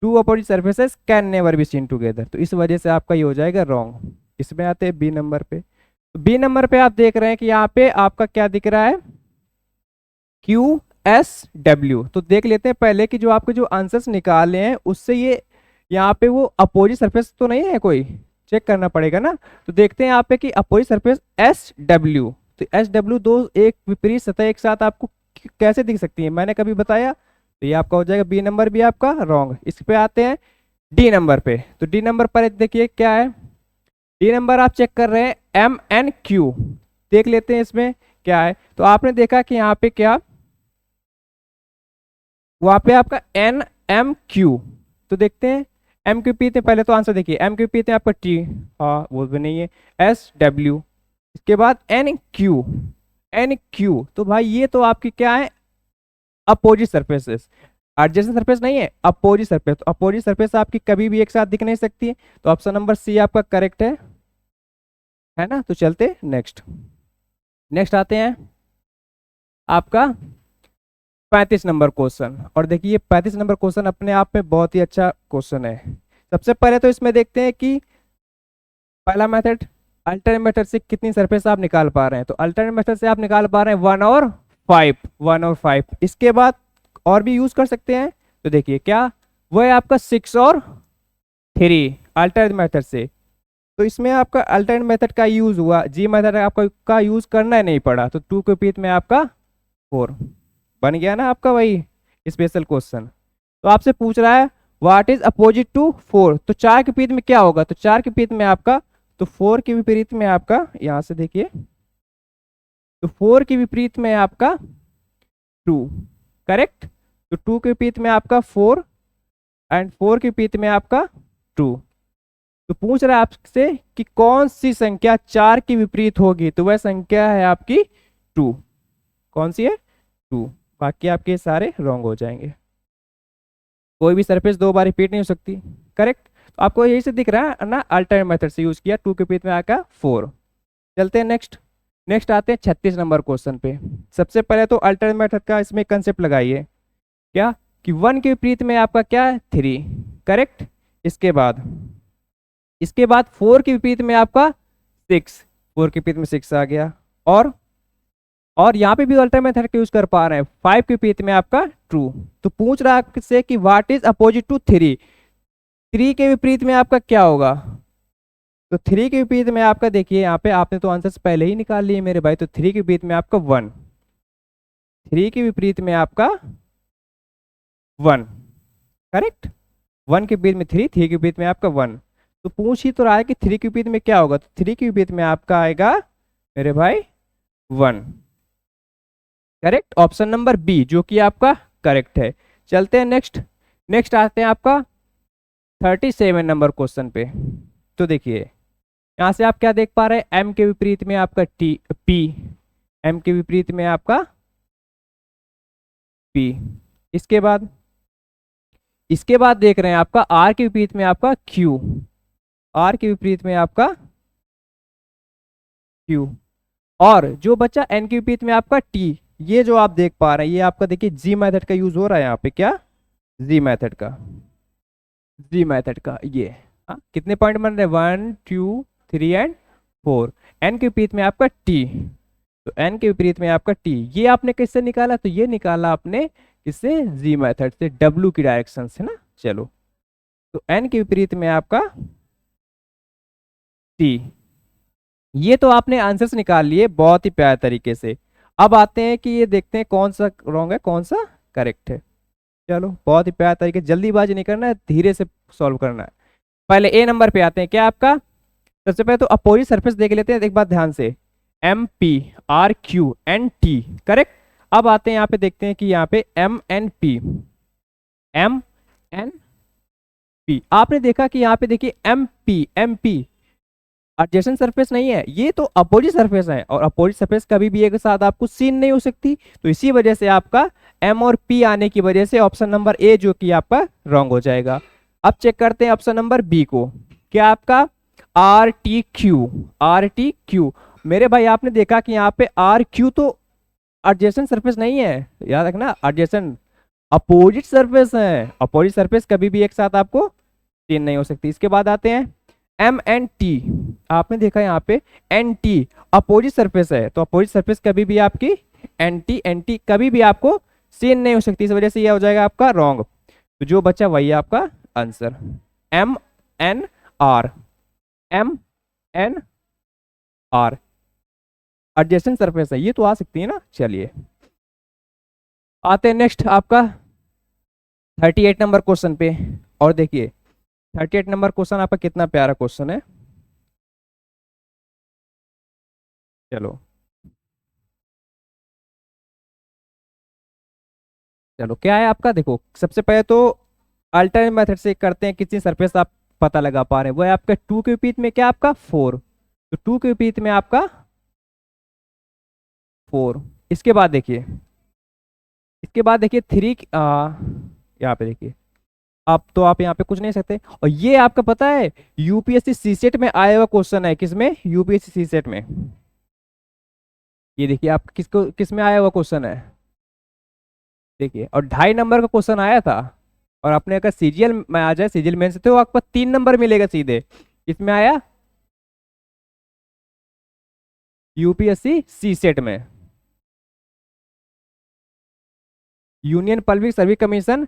two opposite surfaces can never be seen together, तो इस वजह से आपका ये हो जाएगा रॉन्ग। इसमें आते हैं बी नंबर पे, तो बी नंबर पे आप देख रहे हैं कि यहाँ पे आपका क्या दिख रहा है, क्यू एस डब्ल्यू। तो देख लेते हैं पहले कि जो आपके जो आंसर्स निकाले हैं उससे ये यहाँ पे वो अपोजिट सरफेस तो नहीं है कोई, चेक करना पड़ेगा ना। तो देखते हैं यहाँ पे कि अपोजिट सरफेस एस डब्ल्यू, तो एस डब्ल्यू दो एक विपरीत सतह एक साथ आपको कैसे दिख सकती है, मैंने कभी बताया, तो ये आपका हो जाएगा बी नंबर भी आपका रॉन्ग। इस पे आते हैं डी नंबर पे, तो डी नंबर पर देखिए क्या है, डी नंबर आप चेक कर रहे हैं एम एन क्यू, देख लेते हैं इसमें क्या है। तो आपने देखा कि यहाँ पे क्या, वहां पे आपका एन एम क्यू, तो देखते हैं एम क्यू पी थे, पहले तो आंसर देखिए एम क्यू पी थे आपका टी, हाँ वो भी नहीं है, एस डब्ल्यू, इसके बाद एन क्यू, एन क्यू, तो भाई ये तो आपकी क्या है अपोजिट सरफेसेस, एडजेसेंट सरफेस नहीं है, अपोजिट सरफेस। तो अपोजिट सरफेस आपकी कभी भी एक साथ दिख नहीं सकती है, तो ऑप्शन नंबर सी आपका करेक्ट है ना। तो चलते नेक्स्ट, नेक्स्ट आते हैं आपका 35 नंबर क्वेश्चन, और देखिए 35 नंबर क्वेश्चन अपने आप में बहुत ही अच्छा क्वेश्चन है। सबसे पहले तो इसमें देखते हैं कि पहला मेथड अल्टरनेट मेथड से कितनी सरफेस आप निकाल पा रहे हैं, तो अल्टरनेट मेथड से आप निकाल पा रहे हैं 1 और 5, इसके बाद और भी यूज कर सकते हैं। तो देखिए क्या, वो है आपका 6 और 3 अल्टरनेट मेथड से, तो इसमें आपका अल्टरनेट मेथड का यूज हुआ, जी मेथड आपका का यूज करना ही नहीं पड़ा, तो 2 के विपरीत में आपका 4 बन गया ना आपका वही स्पेशल क्वेश्चन। तो आपसे पूछ रहा है व्हाट इज अपोजिट टू 4, तो 4 के विपरीत में क्या होगा, तो 4 के विपरीत में आपका, तो 4 के विपरीत में आपका यहां से देखिए, तो 4 के विपरीत में आपका 2, करेक्ट। तो 2 के विपरीत में आपका 4 एंड 4 के विपरीत में आपका 2। तो पूछ रहा है आपसे कि कौन सी संख्या 4 के विपरीत होगी, तो वह संख्या है आपकी 2। कौन सी है, 2। बाकी आपके सारे रॉन्ग हो जाएंगे, कोई भी सरफेस दो बार रिपीट नहीं हो सकती, करेक्ट। तो आपको यही से दिख रहा है ना, अल्टरनेट मेथड से यूज किया, 2 के विपरीत में आका 4। चलते हैं नेक्स्ट। नेक्स्ट आते हैं 36 नंबर क्वेश्चन पे। सबसे पहले तो अल्टरनेट मेथड का इसमें कंसेप्ट लगाइए, क्या कि 1 के विपरीत में आपका क्या है 3, करेक्ट। इसके बाद 4 के विपरीत में आपका 6, 4 के विपरीत में 6 आ गया। और यहाँ पे भी अल्टरनेट मेथड का यूज कर पा रहे हैं, 5 के विपरीत में आपका ट्रू। तो पूछ रहा है आपसे कि व्हाट इज अपोजिट टू 3, 3 के विपरीत में आपका क्या होगा, तो 3 के विपरीत में आपका देखिए यहाँ पे आपने तो आंसर पहले ही निकाल लिए मेरे भाई, तो 3 के विपरीत में आपका 1, 3 के विपरीत में आपका 1, करेक्ट। 1 के विपरीत में 3, 3 के विपरीत में आपका 1। तो पूछ ही तो रहा है कि 3 के विपरीत में क्या होगा, तो 3 के विपरीत में आपका आएगा मेरे भाई 1, करेक्ट। ऑप्शन नंबर बी जो कि आपका करेक्ट है। चलते हैं नेक्स्ट। नेक्स्ट आते हैं आपका 37 नंबर क्वेश्चन पे। तो देखिए यहां से आप क्या देख पा रहे हैं, एम के विपरीत में आपका टी पी, एम के विपरीत में आपका पी। इसके बाद देख रहे हैं आपका आर के विपरीत में आपका क्यू, आर के विपरीत में आपका क्यू। और जो बच्चा एन के विपरीत में आपका टी, ये जो आप देख पा रहे हैं ये आपका देखिए जी मेथड का यूज हो रहा है यहाँ पे, क्या जी मेथड का, जी मेथड का ये। हाँ कितने पॉइंट बन रहे हैं, 1 2 3 एंड 4। एन के विपरीत में आपका टी, तो एन के विपरीत में आपका टी, ये आपने किससे निकाला, तो ये निकाला आपने किससे, जी मेथड से, डब्ल्यू की डायरेक्शन से ना। चलो तो एन के विपरीत में आपका टी, ये तो आपने आंसर्स निकाल लिए बहुत ही प्यारे तरीके से। अब आते हैं कि ये देखते हैं कौन सा रॉन्ग है कौन सा करेक्ट है। चलो बहुत ही प्यारे तरीके, जल्दीबाजी नहीं करना है, धीरे से सॉल्व करना है। पहले ए नंबर पे आते हैं, क्या आपका, सबसे पहले तो अपोजिट सरफेस देख लेते हैं एक बार ध्यान से, M P R Q N T, correct. अब आते हैं यहाँ पे देखते हैं कि यहाँ पे M N P, M N P, आपने देखा कि यहाँ पे देखिए एम पी एडजेसेंट सरफेस नहीं है, ये तो अपोजिट सरफेस है, और अपोजिट सरफेस कभी भी एक साथ आपको सीन नहीं हो सकती। तो इसी वजह से आपका एम और पी आने की वजह से ऑप्शन नंबर ए जो कि आपका रॉन्ग हो जाएगा। अब चेक करते हैं ऑप्शन नंबर बी को, क्या आपका R T Q, R T Q. मेरे भाई आपने देखा कि यहाँ पे आर क्यू तो एडजेसेंट सरफेस नहीं है, याद रखना, एडजेसेंट अपोजिट सरफेस है, अपोजिट सरफेस कभी भी एक साथ आपको सीन नहीं हो सकती। इसके बाद आते हैं एम एन टी, आपने देखा यहाँ पे एन टी अपोजिट सरफेस है, तो अपोजिट सरफेस कभी भी आपकी एन टी कभी भी आपको सीन नहीं हो सकती, इस वजह से यह हो जाएगा आपका रॉन्ग। तो जो बच्चा वही आपका answer, M N R, M N R adjacent surface है, ये तो आ सकती है ना। चलिए आते हैं नेक्स्ट आपका 38 नंबर क्वेश्चन पे। और देखिए 38 नंबर क्वेश्चन आपका कितना प्यारा क्वेश्चन है। चलो चलो क्या है आपका, देखो सबसे पहले तो अल्टरनेट मेथड से करते हैं, कितनी सरफेस आप पता लगा पा रहे हैं, वो है आपका 2 के विपरीत में क्या आपका 4, तो 2 के विपरीत में आपका 4। इसके बाद देखिए 3 यहाँ पे देखिए, आप तो आप यहाँ पे कुछ नहीं सकते। और ये आपका पता है यूपीएससी सीसेट में आया हुआ क्वेश्चन है, किसमें, यूपीएससी सीसेट में। ये देखिए आप किस में आया हुआ क्वेश्चन है, देखिए, और 2.5 नंबर का क्वेश्चन आया था। और अपने अगर सीजीएल में आ जाए, सीजीएल मेन से, तो आपको 3 नंबर मिलेगा सीधे। इसमें आया यूपीएससी सीसेट में, union public service commission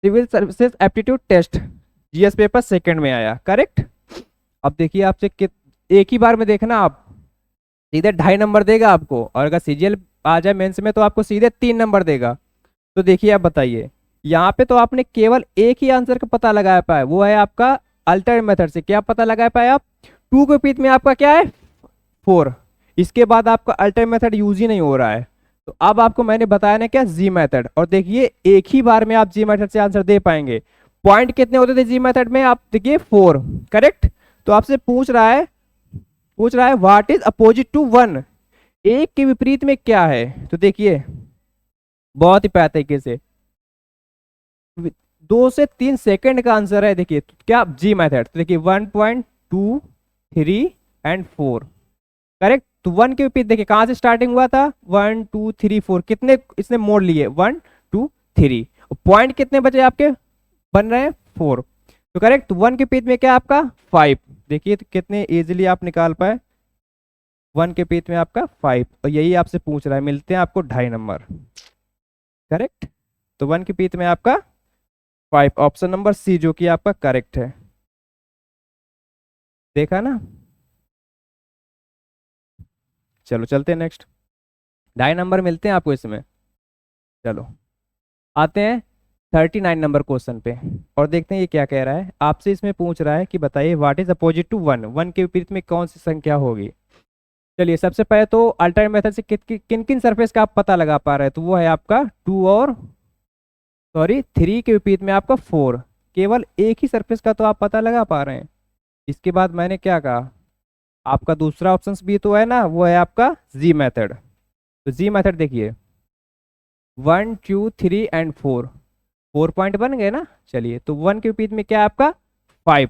civil services aptitude test, GS paper second में आया, करेक्ट। अब देखिए आपसे एक ही बार में देखना, आप सीधे 2.5 नंबर देगा आपको, और अगर सीजीएल आ जाए मेंस में तो आपको सीधे 3 नंबर देगा। तो देखिए आप बताइए, यहाँ पे तो आपने केवल एक ही आंसर का पता लगा पाया, वो है आपका अल्टरनेट मेथड से। क्या पता लगा पाए आप? 2 के विपरीत में आपका क्या है? 4। इसके बाद आपका अल्टरनेट मेथड यूज ही नहीं हो रहा है। तो अब आपको मैंने बताया ना क्या, जी मेथड। और देखिए एक ही बार में आप जी मेथड से आंसर दे पाएंगे। पॉइंट कितने होते थे जी मेथड में? आप देखिए 4। करेक्ट। तो आपसे पूछ रहा है व्हाट इज अपोजिट टू 1, एक के विपरीत में क्या है? तो देखिए बहुत ही प्यारे तरीके से 2 से 3 सेकंड का आंसर है। देखिए क्या? जी मेथड। तो देखिए 1.2, 3 एंड 4। करेक्ट। तो 1 के विपरीत देखिए कहां से स्टार्टिंग हुआ था? 1 2 3 4। कितने इसने मोड़ लिए? 1 2 3। पॉइंट कितने बचे आपके बन रहे हैं? 4। तो करेक्ट। तो 1 के विपरीत में क्या आपका? 5। देखिए तो कितने इजीली आप निकाल पाए। 1 के विपरीत में आपका 5, और यही आपसे पूछ रहा है। मिलते हैं आपको 2.5 नंबर। करेक्ट। तो 1 के विपरीत में आपका 5, ऑप्शन नंबर सी जो कि आपका करेक्ट है। देखा ना? चलो चलते हैं नेक्स्ट। 2.5 नंबर मिलते हैं आपको इसमें। चलो आते हैं 39 नंबर क्वेश्चन पे, और देखते हैं ये क्या कह रहा है। आपसे इसमें पूछ रहा है कि बताइए व्हाट इज अपोजिट टू 1, 1 के विपरीत में कौन सी संख्या होगी। चलिए सबसे पहले तो अल्टरनेट मेथड से किन किन सरफेस का आप पता लगा पा रहे हैं, तो वो है आपका 2 और 3 के विपरीत में आपका 4। केवल एक ही सरफेस का तो आप पता लगा पा रहे हैं। इसके बाद मैंने क्या कहा, आपका दूसरा ऑप्शन भी तो है ना, वो है आपका जी मेथड। तो जी मेथड देखिए 1 2 3 एंड 4, 4 पॉइंट बन गए ना। चलिए तो 1 के विपरीत में क्या है आपका? 5।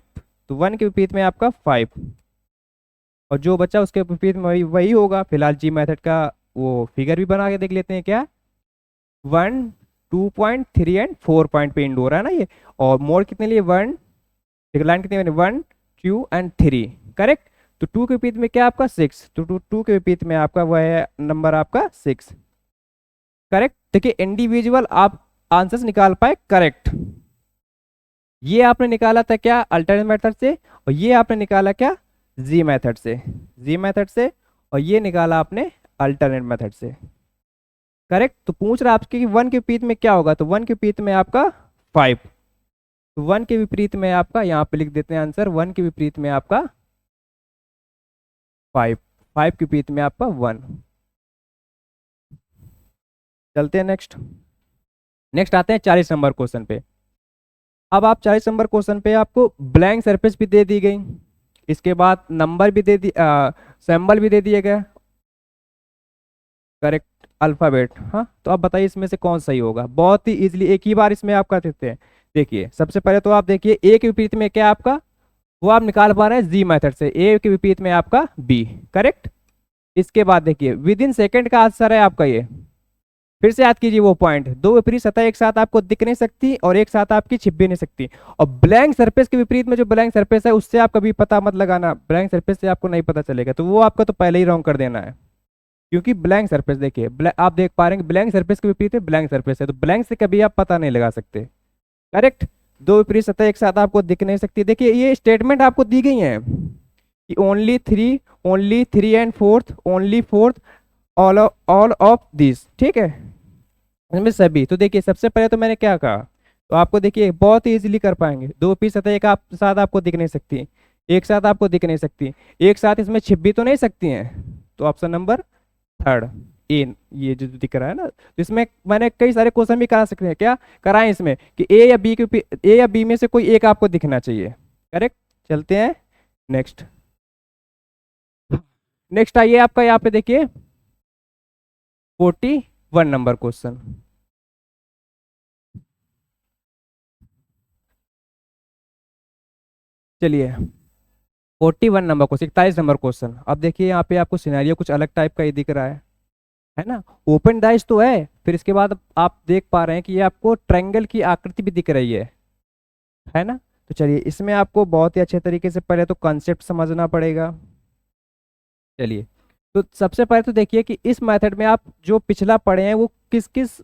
तो 1 के विपरीत में आपका 5, और जो बच्चा उसके विपरीत में वही वही होगा। फिलहाल जी मेथड का वो फिगर भी बना के देख लेते हैं। क्या? 1 2.3 एंड 4 पॉइंट पे इंड हो रहा है ना ये। और मोड कितने लिए? 1, एक लाइन कितने बने? 1 2 एंड 3। करेक्ट। तो 2 के विपरीत में क्या आपका? 6। तो 2 के विपरीत में आपका वह है नंबर आपका 6। करेक्ट। देखिए इंडिविजुअल आप आंसर्स निकाल पाए करेक्ट। ये आपने निकाला था क्या? अल्टरनेट मेथड से। और ये आपने निकाला क्या? जी मेथड से। जी मेथड से, और ये निकाला आपने अल्टरनेट मेथड से। करेक्ट। तो पूछ रहा आपके कि 1 के विपरीत में क्या होगा, तो 1 के विपरीत में आपका 5। तो 1 के विपरीत में आपका, यहाँ पे लिख देते हैं आंसर, 1 के विपरीत में आपका 5, 5 के विपरीत में आपका 1। चलते हैं नेक्स्ट। नेक्स्ट आते हैं 40 नंबर क्वेश्चन पे। अब आप 40 नंबर क्वेश्चन पे आपको ब्लैंक सरफेस भी दे दी गई, इसके बाद नंबर भी दे दी, सिंबल भी दे दिए गए। Correct alphabet. हाँ तो आप बताइए इसमें से कौन सही होगा। बहुत ही इजीली एक ही बार इसमें आप कर देते हैं। देखिए सबसे पहले तो आप देखिए ए के विपरीत में क्या आपका, वो आप निकाल पा रहे हैं जी मेथड से। ए के विपरीत में आपका बी। करेक्ट। इसके बाद देखिए विद इन सेकेंड का आंसर है आपका ये। फिर से याद कीजिए वो पॉइंट, दो विपरीत सतह एक साथ आपको दिख नहीं सकती और एक साथ आपकी छिप भी नहीं सकती। और ब्लैंक सरफेस के विपरीत में जो ब्लैंक सरफेस है उससे आप कभी पता मत लगाना, ब्लैंक सरफेस से आपको नहीं पता चलेगा, तो वो आपका तो पहले ही रॉन्ग कर देना है। क्योंकि ब्लैंक सरफेस देखिए आप देख पा रहे हैं ब्लैंक सरफेस के विपरीत में ब्लैंक सरफेस है, तो ब्लैंक से कभी आप पता नहीं लगा सकते। करेक्ट। दो विपरीत सतह एक साथ आपको दिख नहीं सकती। देखिए ये स्टेटमेंट आपको दी गई है कि only three and fourth, only fourth, all of this. ठीक है, इनमें सभी। तो देखिए सबसे पहले तो मैंने क्या कहा, तो आपको देखिए बहुत ही इजीली कर पाएंगे। दो विपरीत सतह एक आप साथ आपको दिख नहीं सकती, एक साथ आपको दिख नहीं सकती, एक साथ इसमें छिप भी तो नहीं सकती हैं। तो ऑप्शन नंबर थर्ड ए, ये जो दिख रहा है ना, तो इसमें मैंने कई सारे क्वेश्चन भी करा सकते हैं। क्या कराएं इसमें कि ए या बी में से कोई एक आपको दिखना चाहिए। करेक्ट। चलते हैं नेक्स्ट। नेक्स्ट आइए आपका यहाँ पे देखिए 41 नंबर क्वेश्चन। चलिए 41 नंबर क्वेश्चन, 41 नंबर क्वेश्चन। अब देखिए यहाँ पे आपको सिनेरियो कुछ अलग टाइप का ही दिख रहा है ना। ओपन डाइस तो है, फिर इसके बाद आप देख पा रहे हैं कि ये आपको ट्रायंगल की आकृति भी दिख रही है ना। तो चलिए इसमें आपको बहुत ही अच्छे तरीके से पहले तो कॉन्सेप्ट समझना पड़ेगा। चलिए तो सबसे पहले तो देखिए कि इस मेथड में आप जो पिछला पढ़े हैं वो किस किस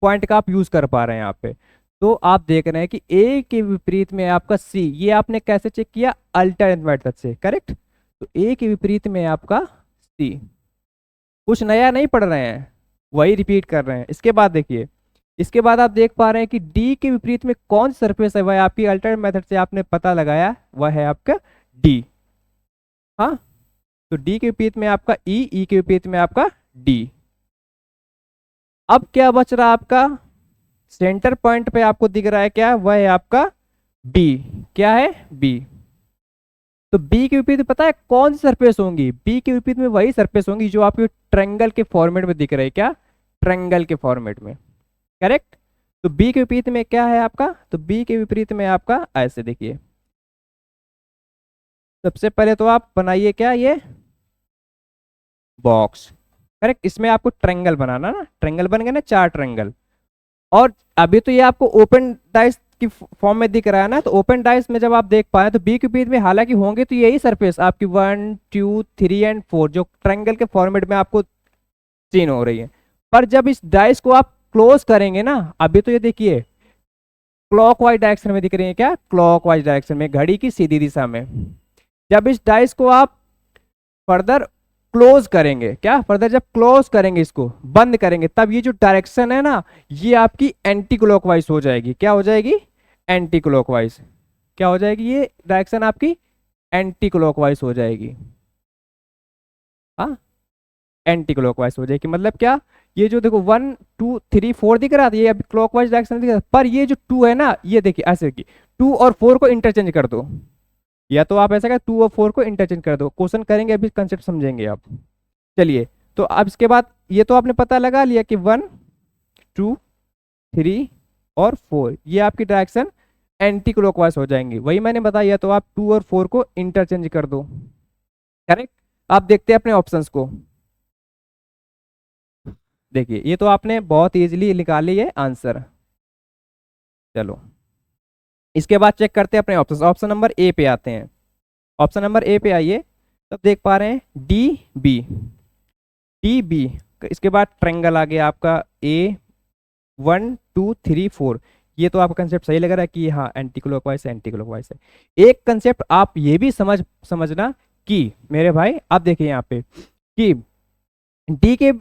पॉइंट का आप यूज कर पा रहे हैं यहाँ पे। तो आप देख रहे हैं कि ए के विपरीत में आपका सी, ये आपने कैसे चेक किया? अल्टरनेट मेथड से। करेक्ट। तो ए के विपरीत में आपका सी, कुछ नया नहीं पढ़ रहे हैं, वही रिपीट कर रहे हैं। इसके बाद देखिए, इसके बाद आप देख पा रहे हैं कि डी के विपरीत में कौन सी सरफेस है, वह आपकी अल्टरनेट मेथड से आपने पता लगाया, वह है आपका डी। हाँ, तो डी के विपरीत में आपका ई के विपरीत में आपका डी। अब क्या बच रहा आपका, सेंटर पॉइंट पे आपको दिख रहा है क्या, वह है आपका बी। क्या है, बी। तो बी के विपरीत पता है कौन सी सरफेस होंगी, बी के विपरीत में वही सरफेस होंगी जो आपके ट्रायंगल के फॉर्मेट में दिख रही है। क्या, ट्रायंगल के फॉर्मेट में, करेक्ट। तो बी के विपरीत में क्या है आपका, तो बी के विपरीत में आपका ऐसे देखिए, सबसे पहले तो आप बनाइए क्या, ये बॉक्स, करेक्ट। इसमें आपको ट्रायंगल बनाना ना, ट्रायंगल बन गया ना, 4 ट्रायंगल। और अभी तो ये आपको ओपन डाइस की फॉर्म में दिख रहा है ना, तो ओपन डाइस में जब आप देख पाए तो बी के बीच में हालांकि होंगे तो यही सरफेस आपकी 1 2 3 एंड 4 जो ट्रायंगल के फॉर्मेट में आपको सीन हो रही है। पर जब इस डाइस को आप क्लोज करेंगे ना, अभी तो ये देखिए क्लॉकवाइज डायरेक्शन में दिख रही है, क्या, क्लॉकवाइज डायरेक्शन में, घड़ी की सीधी दिशा में। जब इस डाइस को आप फर्दर क्लोज करेंगे, क्या, फर्दर जब क्लोज करेंगे, इसको बंद करेंगे, तब ये जो डायरेक्शन है ना, ये आपकी एंटी क्लॉकवाइज हो जाएगी। क्या हो जाएगी, एंटी क्लॉकवाइज। क्या हो जाएगी, ये डायरेक्शन आपकी एंटी क्लॉकवाइज हो जाएगी। हाँ, एंटी क्लॉकवाइज हो जाएगी, मतलब क्या, ये जो देखो 1 2 3 4 दिख रहा था, ये अभी क्लॉकवाइज डायरेक्शन दिख रहा था, पर ये जो 2 है ना, ये देखिए ऐसे की 2 और 4 को इंटरचेंज कर दो, या तो आप ऐसा कर 2 और 4 को इंटरचेंज कर दो। क्वेश्चन करेंगे, अभी कंसेप्ट समझेंगे आप। चलिए, तो अब इसके बाद ये तो आपने पता लगा लिया कि 1 2 3 और 4 ये आपकी डायरेक्शन एंटी क्लॉकवाइज हो जाएंगी, वही मैंने बताया। तो आप 2 और 4 को इंटरचेंज कर दो, करेक्ट। आप देखते हैं अपने ऑप्शंस को, देखिए ये तो आपने बहुत इजीली निकाल ली है आंसर। चलो, इसके बाद चेक करते हैं अपने ऑप्शन। ऑप्शन नंबर ए पे आते हैं, ऑप्शन नंबर ए पे आइए, तब देख पा रहे हैं डी बी, डी बी। इसके बाद ट्रायंगल आ गया आपका ए 1 2 3 4। ये तो आपका कंसेप्ट सही लग रहा है कि हाँ एंटी क्लॉकवाइज है, एंटी क्लॉकवाइज है। एक कंसेप्ट आप ये भी समझना कि मेरे भाई, आप देखिए यहाँ पे कि डी के,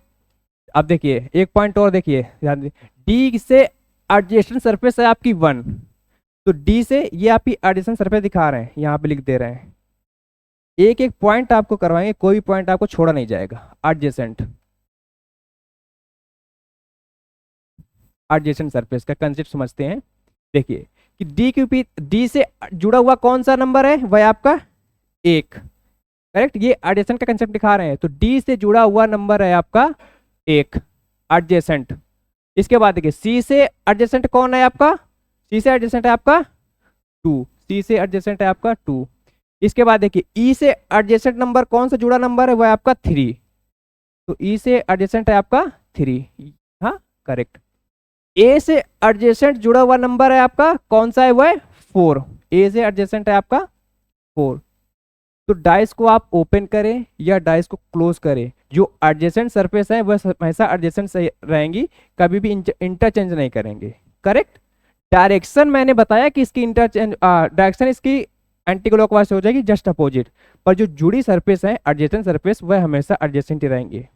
आप देखिए एक पॉइंट और देखिए, ध्यान डी से एडजेसेंट सरफेस है आपकी 1, तो डी से ये आपकी एडजेसेंट सरफेस दिखा रहे हैं, यहाँ पे लिख दे रहे हैं। एक एक पॉइंट आपको करवाएंगे, कोई भी पॉइंट आपको छोड़ा नहीं जाएगा। एडजेसेंट, एडजेसेंट सरफेस का कंसेप्ट समझते हैं। देखिए कि डी के डी से जुड़ा हुआ कौन सा नंबर है, वह आपका 1, करेक्ट। ये एडजेसेंट का कंसेप्ट दिखा रहे हैं, तो डी से जुड़ा हुआ नंबर है आपका 1, एडजेसेंट। इसके बाद देखिए सी से एडजेसेंट कौन है आपका, सी से एडजेसेंट है आपका 2, सी से एडजेसेंट है आपका 2। इसके बाद देखिए ई से एडजेसेंट नंबर कौन सा जुड़ा नंबर है, वह है आपका 3, तो ई से एडजेसेंट है आपका 3। हाँ, करेक्ट। ए से एडजेसेंट जुड़ा हुआ नंबर है आपका कौन सा है, वह 4, ए से एडजेसेंट है आपका 4। तो डाइस को आप ओपन करें या डाइस को क्लोज करें, जो एडजेसेंट सरफेस है वह हमेशा एडजेसेंट रहेंगी, कभी भी इंटरचेंज नहीं करेंगे, करेक्ट। डायरेक्शन मैंने बताया कि इसकी इंटरचेंज डायरेक्शन इसकी एंटी क्लॉकवाइज हो जाएगी, जस्ट अपोजिट। पर जो जुड़ी सरफेस है एडजेसेंट सरफेस, वह हमेशा एडजेसेंट ही रहेंगे,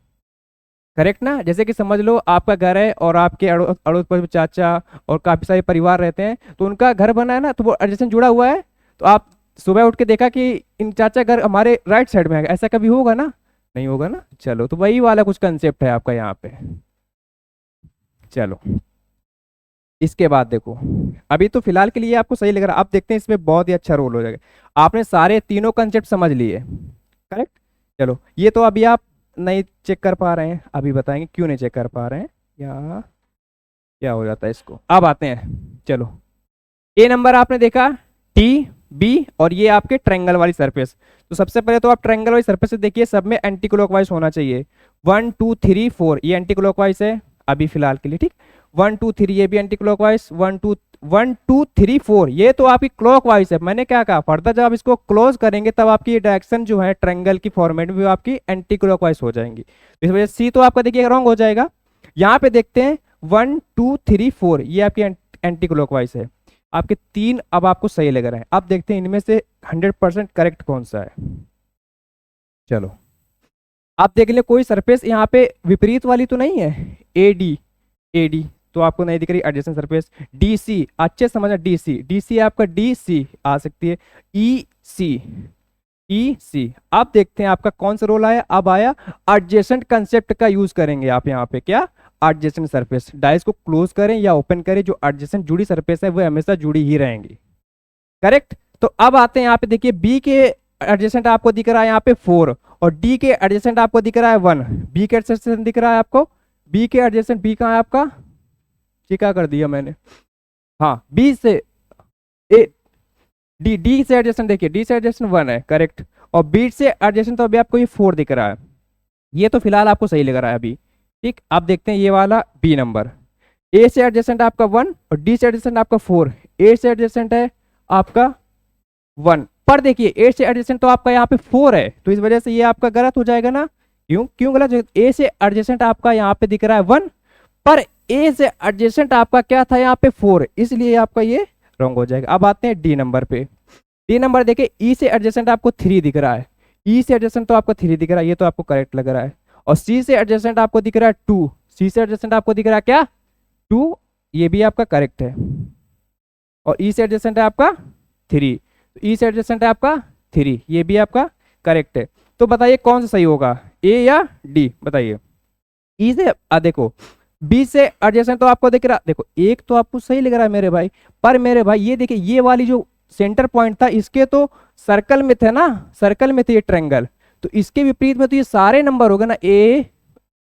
करेक्ट ना। जैसे कि समझ लो आपका घर है और आपके अड़ोस पड़ोस चाचा और काफी सारे परिवार रहते हैं, तो उनका घर बना है ना, तो वो एडजेसेंट जुड़ा हुआ है। तो आप सुबह उठ के देखा कि इन चाचा घर हमारे राइट साइड में है, ऐसा कभी होगा ना, नहीं होगा ना। चलो, तो वही वाला कुछ कंसेप्ट है आपका यहाँ पे। चलो, इसके बाद देखो, अभी तो फिलहाल के लिए आपको सही लग रहा है, अब देखते हैं इसमें बहुत ही अच्छा रोल हो जाएगा। आपने सारे तीनों कंसेप्ट समझ लिए, करेक्ट। चलो, ये तो अभी आप नहीं चेक कर पा रहे हैं, अभी बताएंगे क्यों नहीं चेक कर पा रहे हैं, या क्या हो जाता है इसको। अब आते हैं, चलो ए नंबर आपने देखा, टी बी और ये आपके ट्रायंगल वाली सरफेस। तो सबसे पहले तो आप ट्रायंगल वाली सरफेस से देखिए, सब में एंटी क्लॉकवाइज होना चाहिए। 1 2 3 4 ये एंटी क्लॉकवाइज है अभी फिलहाल के लिए, ठीक। 1 2 3 ये भी एंटी क्लॉकवाइज, 1 2 3 4 ये तो आपकी क्लॉकवाइज है। मैंने क्या कहा, फर्दर जब आप इसको क्लोज करेंगे तब आपकी डायरेक्शन जो है ट्रायंगल की फॉर्मेट में आपकी एंटी क्लॉकवाइज हो जाएंगी। तो इस वजह से सी तो आपका देखिए रॉन्ग हो जाएगा। यहाँ पे देखते हैं 1 2 3 4 ये आपकी एंटी क्लॉकवाइज है, आपके 3 अब आपको सही लग रहे हैं। अब देखते हैं इनमें से 100% करेक्ट कौन सा है। चलो, आप देख लें कोई सरफेस यहाँ पे विपरीत वाली तो नहीं है, एडी, एडी तो आपको नहीं दिख रही एडजेसेंट सरफेस। डीसी अच्छे समझना, डीसी, डीसी आपका डीसी आ सकती है, ई सी, ई सी। आप देखते हैं आपका कौन सा रोल आया, अब आया एडजेसेंट कंसेप्ट का यूज करेंगे आप यहाँ पे, क्या एडजेसेंट सरफेस। डाइस को क्लोज करें या ओपन करें, जो एडजेसेंट जुड़ी सरफेस है वो हमेशा जुड़ी ही रहेंगी, करेक्ट। तो अब आते हैं यहाँ पे, देखिए बी के एडजेसेंट आपको दिख रहा है यहाँ पे 4 और डी के एडजेसेंट आपको दिख रहा है 1। बी के एडजेसेंट दिख रहा है आपको, बी के एडजेसेंट, बी कहाँ है आपका, ये क्या कर दिया मैंने, हाँ बी से ए, डी, डी से एडजेसेंट देखिए, डी से एडजेसेंट 1 है, करेक्ट। और बी से एडजेसेंट तो अभी आपको ये 4 दिख रहा है, ये तो फिलहाल आपको सही लग रहा है अभी, ठीक। आप देखते हैं ये वाला बी नंबर, ए से एडजेसेंट आपका 1 और डी से एडजेसेंट आपका 4, ए से एडजेसेंट है आपका 1, पर देखिए ए से एडजेसेंट तो आपका यहाँ पे 4 है, तो इस वजह से ये आपका गलत हो जाएगा ना। क्यों क्यों गलत, ए से एडजेसेंट आपका यहाँ पे दिख रहा है 1, पर ए से एडजेसेंट आपका क्या था यहाँ पे 4, इसलिए आपका ये रॉन्ग हो जाएगा। अब आते हैं डी नंबर पे, डी नंबर देखिए ई से एडजेसेंट आपको 3 दिख रहा है, ई से एडजेसेंट तो आपको 3 दिख रहा है, ये तो आपको करेक्ट लग रहा है। और सी से एडजेसेंट आपको दिख रहा है 2, सी से एडजेसेंट आपको दिख रहा है क्या 2, ये भी आपका करेक्ट है। और ई से एडजेसेंट है आपका 3, तो ई से एडजेसेंट है आपका 3, ये भी आपका करेक्ट है। तो बताइए कौन सा सही होगा, ए या डी, बताइए। ई से देखो बी से एडजेसेंट तो आपको दिख रहा, देखो एक तो आपको सही लग रहा है मेरे भाई, पर मेरे भाई ये देखिए ये वाली जो सेंटर पॉइंट था इसके तो सर्कल में थे ना, सर्कल में थे ये ट्रायंगल, तो इसके विपरीत में तो ये सारे नंबर होगा ना, ए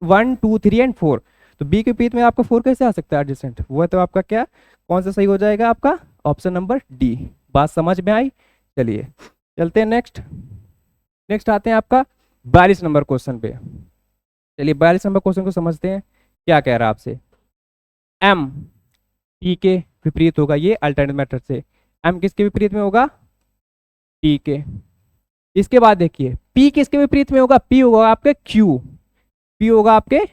1 2 3 एंड 4, तो बी के विपरीत में आपका 4 कैसे आ सकता है एडजेसेंट, वो तो आपका क्या, कौन सा सही हो जाएगा आपका, ऑप्शन नंबर डी। बात समझ में आई, चलिए चलते हैं नेक्स्ट। नेक्स्ट आते हैं आपका 42 नंबर क्वेश्चन पे। चलिए 42 नंबर क्वेश्चन को समझते हैं, क्या कह रहा है आपसे, एम टी के विपरीत होगा, ये अल्टरनेट मेथड से एम किसके विपरीत में होगा, टी के। इसके बाद देखिए पी किसके विपरीत में होगा, पी होगा आपके क्यू, पी होगा आपके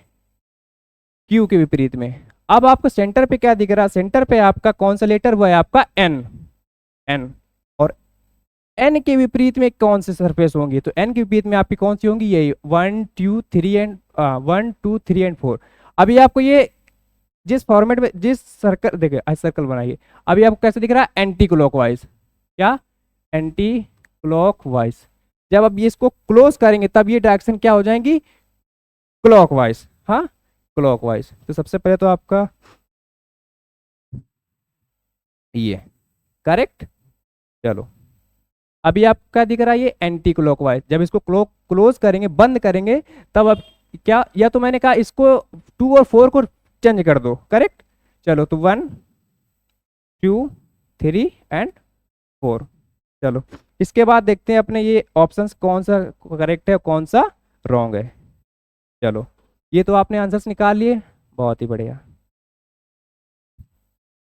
क्यू के विपरीत में। अब आपको सेंटर पे क्या दिख रहा है, सेंटर पे आपका कौन सा लेटर, वो है आपका एन, एन। और एन के विपरीत में कौन से सरफेस होंगी, तो एन के विपरीत में आपकी कौन सी होंगी, यही 1 2 3 एंड 1 2 3 एंड 4। अभी आपको ये जिस फॉर्मेट में, जिस सर्कल देखिए सर्कल बनाइए, अभी आपको कैसे दिख रहा है, एंटी क्लॉकवाइज, क्या एंटी क्लॉकवाइज। जब अब ये इसको क्लोज करेंगे तब ये डायरेक्शन क्या हो जाएंगी, क्लॉकवाइज, हाँ क्लॉकवाइज। तो सबसे पहले तो आपका ये करेक्ट। चलो अभी आपका दिख रहा है ये एंटी क्लॉकवाइज, जब इसको क्लोज करेंगे, बंद करेंगे, तब अब क्या, या तो मैंने कहा इसको 2 और 4 को चेंज कर दो, करेक्ट। चलो तो 1 2 3 एंड 4। चलो इसके बाद देखते हैं अपने ये ऑप्शंस कौन सा करेक्ट है कौन सा रॉन्ग है। चलो ये तो आपने आंसर्स निकाल लिए, बहुत ही बढ़िया।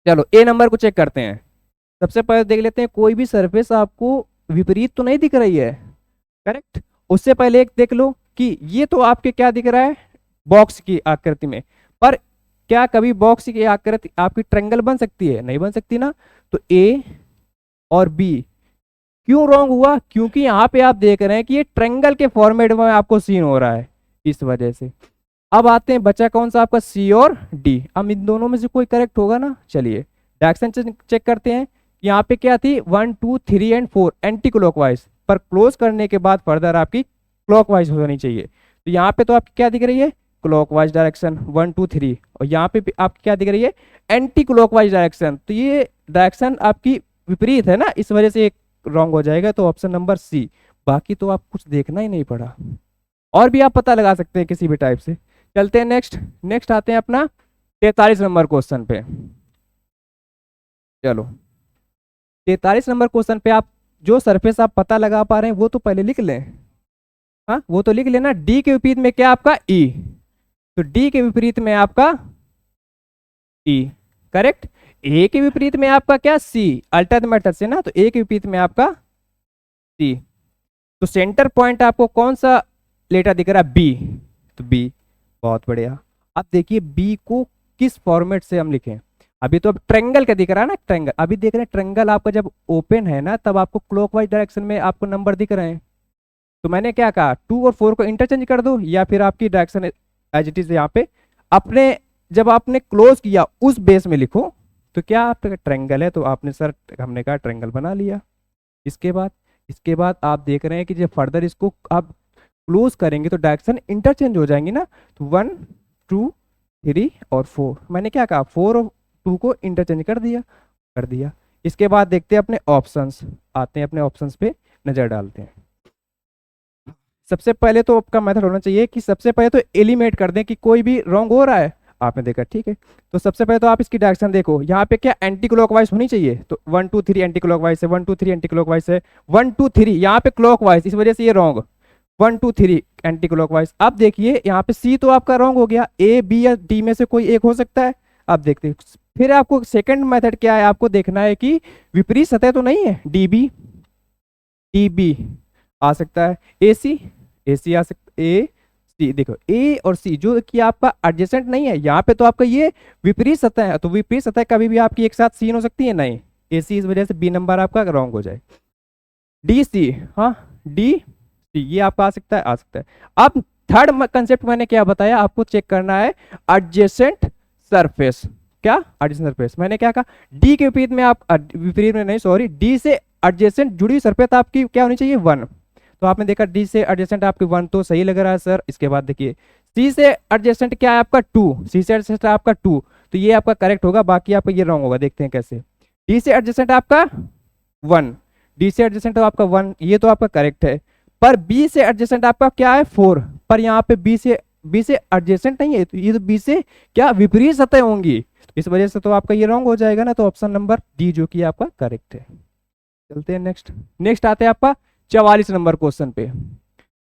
चलो ए नंबर को चेक करते हैं। सबसे पहले देख लेते हैं कोई भी सरफेस आपको विपरीत तो नहीं दिख रही है, करेक्ट। उससे पहले एक देख लो कि ये तो आपके क्या दिख रहा है, बॉक्स की आकृति में, पर क्या कभी बॉक्स की आकृति आपकी ट्रायंगल बन सकती है, नहीं बन सकती ना। तो ए और बी क्यों रॉन्ग हुआ, क्योंकि यहाँ पे आप देख रहे हैं कि ये ट्रायंगल के फॉर्मेट में आपको सीन हो रहा है, इस वजह से। अब आते हैं बचा कौन सा आपका, सी और डी। अब इन दोनों में से कोई करेक्ट होगा ना। चलिए डायरेक्शन चेक करते हैं, यहाँ पे क्या थी 1 2 3 एंड 4 एंटी क्लॉकवाइज, पर क्लोज करने के बाद फर्दर आपकी क्लॉकवाइज होनी चाहिए। तो यहाँ पे तो आपकी क्या दिख रही है, क्लॉकवाइज डायरेक्शन 1 2 3, और यहाँ पे आपकी क्या दिख रही है, एंटी क्लॉकवाइज डायरेक्शन। तो ये डायरेक्शन आपकी विपरीत है ना, इस वजह से एक रॉन्ग हो जाएगा, तो ऑप्शन नंबर सी। बाकी तो आप कुछ देखना ही नहीं पड़ा, और भी आप पता लगा सकते हैं किसी भी टाइप से। चलते हैं नेक्स्ट। नेक्स्ट आते हैं अपना 43 नंबर क्वेश्चन पे। चलो 43 नंबर क्वेश्चन पे आप जो सरफेस आप पता लगा पा रहे हैं वो तो पहले लिख लें, हाँ वो तो लिख लेना। डी के विपरीत में क्या आपका ई, तो डी के विपरीत में आपका ई, करेक्ट। ए के विपरीत में आपका क्या, सी, अल्टरनेट मेथड से ना, तो ए के विपरीत में आपका सी। तो सेंटर पॉइंट आपको कौन सा लेटर दिख रहा है, बी, तो बी, बहुत बढ़िया। अब देखिए बी को किस फॉर्मेट से हम लिखें, अभी तो अब ट्रायंगल का दिख रहा है ना, ट्रायंगल। अभी देख रहे हैं ट्रायंगल आपका जब ओपन है ना, तब आपको क्लॉकवाइज डायरेक्शन में आपको नंबर दिख रहे हैं, तो मैंने क्या कहा, 2 और 4 को इंटरचेंज कर दो, या फिर आपकी डायरेक्शन एज इट इज यहाँ पे अपने, जब आपने क्लोज किया उस बेस में लिखो। तो क्या आपका ट्रायंगल है, तो आपने सर हमने कहा ट्रायंगल बना लिया। इसके बाद आप देख रहे हैं कि जब फर्दर इसको आप क्लोज करेंगे तो डायरेक्शन इंटरचेंज हो जाएंगी ना। तो 1 2 3 और 4, मैंने क्या कहा 4 और 2 को इंटरचेंज कर दिया। इसके बाद देखते हैं अपने ऑप्शंस, आते हैं अपने ऑप्शंस पे नजर डालते हैं। सबसे पहले तो आपका मेथड होना चाहिए कि सबसे पहले तो एलिमिनेट कर दें कि कोई भी रॉन्ग हो रहा है। आपने देखा ठीक है, तो सबसे पहले तो आप इसकी डायरेक्शन देखो, यहाँ पे क्या एंटी क्लॉकवाइज होनी चाहिए, तो 1 2 3 एंटी क्लॉकवाइज है, 1 2 3 एंटी क्लॉकवाइज है, 1 2 3 यहाँ पे क्लॉकवाइज, इस वजह से ये रॉन्ग, 1 2 3 एंटी क्लॉकवाइज। अब देखिए यहाँ पे सी तो आपका रॉन्ग हो गया, ए बी या डी में से कोई एक हो सकता है। अब देखते हैं फिर आपको सेकंड मेथड क्या है, आपको देखना है कि विपरीत सतह तो नहीं है, डी बी आ सकता है, ए सी आ सकता, ए सी, देखो ए और सी जो कि आपका एडजेसेंट नहीं है, यहाँ पे तो आपका ये विपरीत सतह है, तो विपरीत सतह कभी भी आपकी एक साथ सीन हो सकती है नहीं, ए सी, इस वजह से बी नंबर आपका रॉन्ग हो जाए। डी सी, हाँ डी सी ये आपका आ सकता है। अब थर्ड कंसेप्ट मैंने क्या बताया, आपको चेक करना है एडजेसेंट सरफेस। क्या एडजेसेंट सरफेस, मैंने क्या कहा, डी के विपरीत में आप, विपरीत में नहीं सॉरी, डी से एडजेसेंट जुड़ी सरफेस आपकी क्या होनी चाहिए 1। तो आपने देखा डी से एडजेसेंट आपकी 1, तो सही लग रहा है सर। इसके बाद देखिए सी से एडजेसेंट क्या है आपका 2, सी से एडजेसेंट आपका 2, तो ये आपका करेक्ट होगा, बाकी आपका ये रॉन्ग होगा। देखते हैं कैसे, डी से एडजेसेंट आपका 1, डी से एडजेसेंट आपका 1, ये तो आपका करेक्ट है। पर बी से एडजेसेंट आपका क्या है 4, पर यहाँ पे बी से एडजेसेंट नहीं है, तो ये तो बी से क्या विपरीत सतह होंगी, इस वजह से तो आपका ये रॉन्ग हो जाएगा ना। तो ऑप्शन नंबर डी जो कि आपका करेक्ट है। चलते हैं नेक्स्ट आते हैं आपका 44 नंबर क्वेश्चन पे।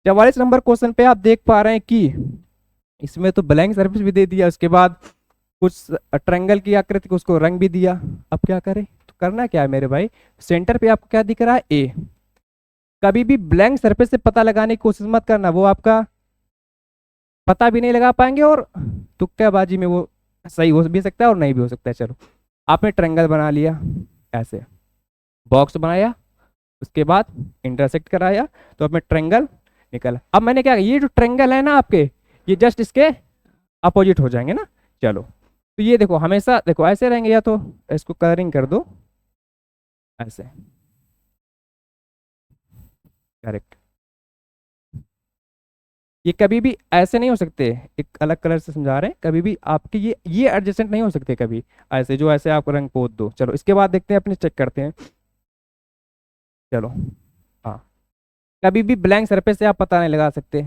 44 नंबर क्वेश्चन पे आप देख पा रहे हैं कि इसमें तो ब्लैंक सरफेस भी दे दिया, उसके बाद कुछ ट्रायंगल की आकृति को उसको रंग भी दिया। अब क्या करें, तो करना क्या है मेरे भाई, सेंटर पे आपको क्या दिख रहा है ए। कभी भी ब्लैंक सरफेस से पता लगाने की कोशिश मत करना, वो आपका पता भी नहीं लगा पाएंगे और तुक्केबाजी में वो सही हो भी सकता है और नहीं भी हो सकता है। चलो आपने ट्रायंगल बना लिया, ऐसे बॉक्स बनाया, उसके बाद इंटरसेक्ट कराया, तो अब मैं ट्रायंगल निकला। अब मैंने क्या, ये जो ट्रायंगल है ना आपके, ये जस्ट इसके अपोजिट हो जाएंगे ना। चलो तो ये देखो हमेशा देखो ऐसे रहेंगे, या तो इसको कलरिंग कर दो ऐसे, करेक्ट। ये कभी भी ऐसे नहीं हो सकते, एक अलग कलर से समझा रहे हैं, कभी भी आपके ये एडजस्टेंट नहीं हो सकते कभी ऐसे, जो ऐसे आप रंग पोत दो। चलो इसके बाद देखते हैं, अपने चेक करते हैं। चलो हाँ, कभी भी ब्लैंक सरफेस से आप पता नहीं लगा सकते।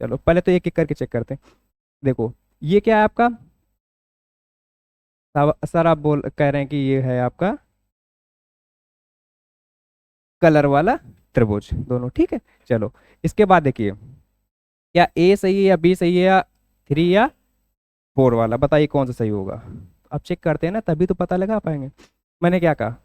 चलो पहले तो एक एक करके चेक करते हैं। देखो ये क्या है आपका, सर आप कह रहे हैं कि ये है आपका कलर वाला त्रिभुज, दोनों ठीक है। चलो इसके बाद देखिए, क्या ए सही है या बी सही है या 3 या 4 वाला, बताइए कौन सा सही होगा। अब चेक करते हैं ना, तभी तो पता लगा पाएंगे। मैंने क्या कहा,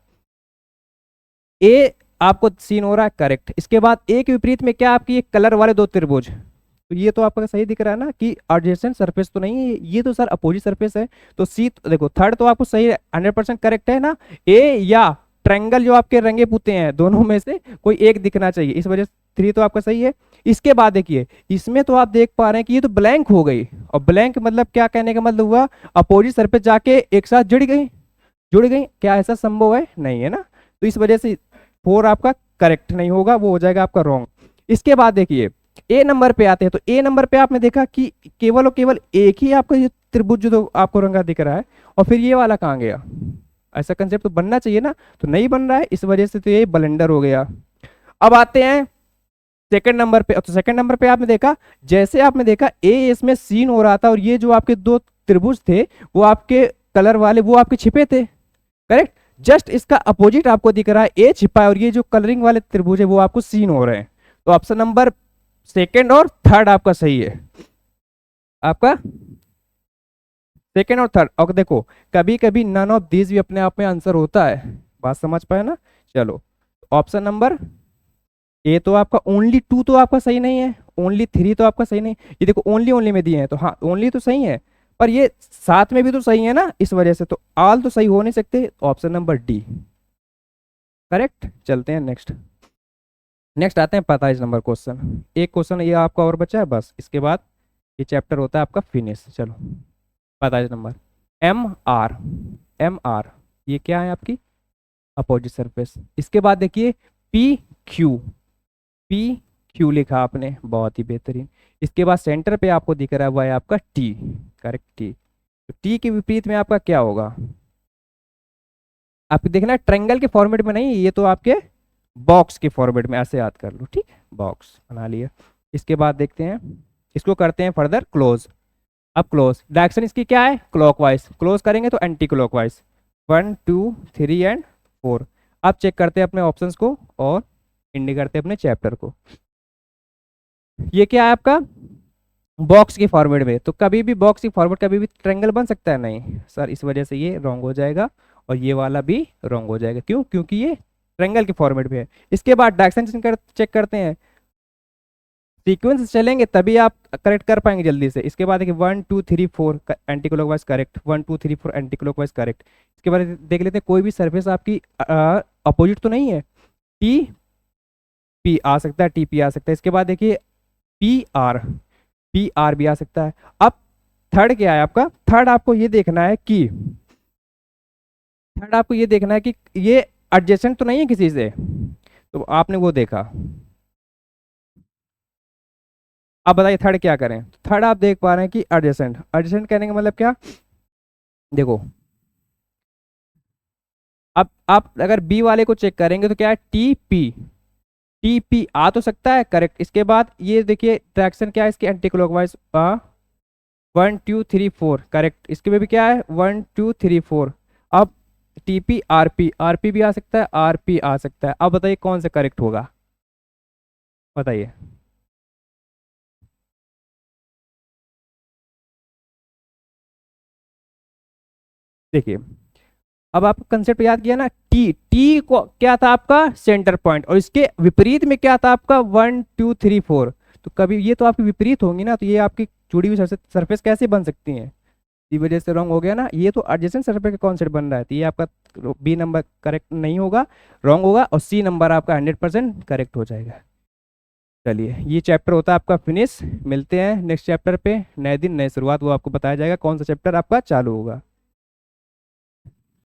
ए आपको सीन हो रहा है करेक्ट। इसके बाद ए के विपरीत में क्या आपकी कलर वाले 2 त्रिभुज, तो ये तो आपका सही दिख रहा है ना कि एडजेसेंट सरफेस तो नहीं है, ये तो सर अपोजिट सरफेस है। तो सी देखो थर्ड तो आपको सही 100% करेक्ट है ना, ए या ट्रायंगल जो आपके रंगे पुते हैं दोनों में से कोई एक दिखना चाहिए, इस वजह से 3 तो आपका सही है। इसके बाद देखिए इसमें तो आप देख पा रहे हैं कि ये तो ब्लैंक हो गई, और ब्लैंक मतलब क्या, कहने का मतलब हुआ अपोजिट सरफेस जाके एक साथ जुड़ गई। क्या ऐसा संभव है, नहीं है ना। तो इस वजह से 4 आपका करेक्ट नहीं होगा, वो हो जाएगा आपका रॉन्ग। इसके बाद देखिए ए नंबर पे आते हैं, तो ए नंबर पे आपने देखा कि केवल और केवल एक ही आपका ये त्रिभुज जो तो आपको रंगा दिख रहा है, और फिर ये वाला कहाँ गया, ऐसा कंसेप्ट तो बनना चाहिए ना, तो नहीं बन रहा है, इस वजह से तो ये ब्लंडर हो गया। अब आते हैं सेकंड नंबर पे, तो सेकंड नंबर पे आपने देखा, जैसे आपने देखा ए इसमें सीन हो रहा था, और ये जो आपके 2 त्रिभुज थे वो आपके कलर वाले वो आपके छिपे थे, करेक्ट। जस्ट इसका अपोजिट आपको दिख रहा है, ए छिपा है और ये जो कलरिंग वाले त्रिभुज है वो आपको सीन हो रहे हैं। तो ऑप्शन नंबर सेकंड और थर्ड आपका सही है, आपका सेकंड और थर्ड। और देखो कभी कभी नन ऑफ दीज भी अपने आप में आंसर होता है, बात समझ पाए ना। चलो ऑप्शन नंबर ए तो आपका ओनली 2 तो आपका सही नहीं है, ओनली 3 तो आपका सही नहीं, ये देखो ओनली में दिए हैं, तो हाँ ओनली तो सही है, पर ये साथ में भी तो सही है ना, इस वजह से तो ऑल तो सही हो नहीं सकते, ऑप्शन नंबर डी करेक्ट। चलते हैं नेक्स्ट नेक्स्ट आते हैं 45 नंबर क्वेश्चन। एक क्वेश्चन ये आपका और बचा है, बस इसके बाद ये चैप्टर होता है आपका फिनिश। चलो 45 number, M R. M R ये क्या है आपकी अपोजिट सरफेस। इसके बाद देखिए पी क्यू। पी क्यू लिखा आपने, बहुत ही बेहतरीन। इसके बाद सेंटर पे आपको दिख रहा है वो है आपका टी, करेक्ट टी। तो टी के विपरीत में आपका क्या होगा, आप देखना ट्रायंगल के फॉर्मेट में नहीं, ये तो आपके बॉक्स के फॉर्मेट में, ऐसे याद कर लो, ठीक है, बॉक्स बना लिया। इसके बाद देखते हैं, इसको करते हैं फर्दर क्लोज। अब क्लोज डायरेक्शन इसकी क्या है, क्लॉकवाइज। क्लोज करेंगे तो एंटी क्लॉकवाइज, 1 2 3 एंड 4। अब चेक करते हैं अपने ऑप्शंस को और इंडी करते हैं अपने चैप्टर को। ये क्या है आपका बॉक्स के फॉर्मेट में, तो कभी भी बॉक्स की फॉर्मेट कभी भी ट्रायंगल बन सकता है नहीं सर, इस वजह से ये रॉन्ग हो जाएगा और ये वाला भी रॉन्ग हो जाएगा। क्यों, क्योंकि ये ट्रायंगल के फॉर्मेट में है। इसके बाद डायरेक्शन चेक करते हैं, सीक्वेंस चलेंगे तभी आप करेक्ट कर पाएंगे जल्दी से। इसके बाद देखिए 1 2 3 4 anti clockwise correct, 1 2 3 4 anti clockwise correct. इसके बाद देख लेते हैं कोई भी सरफेस आपकी अपोजिट तो नहीं है। टी पी आ सकता है, टी पी आ सकता है। इसके बाद देखिए पी आर, पी आर भी आ सकता है। अब थर्ड क्या है आपका, थर्ड आपको ये देखना है कि, थर्ड आपको ये देखना है कि ये एडजेसेंट तो नहीं है किसी से, तो आपने वो देखा। अब बताइए थर्ड क्या करें। थर्ड आप देख पा रहे हैं कि एडजेसेंट, एडजेसेंट कहने का मतलब क्या, देखो अब आप अगर बी वाले को चेक करेंगे तो क्या है टी पी, टी पी आ तो सकता है करेक्ट। इसके बाद ये देखिए डायरेक्शन क्या है इसकी एंटी क्लॉकवाइज, 1 2 3 4 करेक्ट। इसके में भी क्या है 1 2 3 4। अब टीपी आरपी, आरपी भी आ सकता है, आरपी आ सकता है। अब बताइए कौन सा करेक्ट होगा, बताइए। देखिए अब आपको कंसेप्ट याद किया ना, टी, टी को क्या था आपका सेंटर पॉइंट, और इसके विपरीत में क्या था आपका 1 2 3 4। तो कभी ये तो आपकी विपरीत होंगी ना, तो ये आपकी जुड़ी हुई सरफेस कैसे बन सकती हैं, इसी वजह से रॉन्ग हो गया ना। ये तो एडजेसेंट सरफेस का कॉन्सेप्ट बन रहा है, तो ये आपका बी नंबर करेक्ट नहीं होगा, रॉन्ग होगा, और सी नंबर आपका 100% करेक्ट हो जाएगा। चलिए ये चैप्टर होता है आपका फिनिश। मिलते हैं नेक्स्ट चैप्टर पे, नए दिन नए शुरुआत, वो आपको बताया जाएगा कौन सा चैप्टर आपका चालू होगा।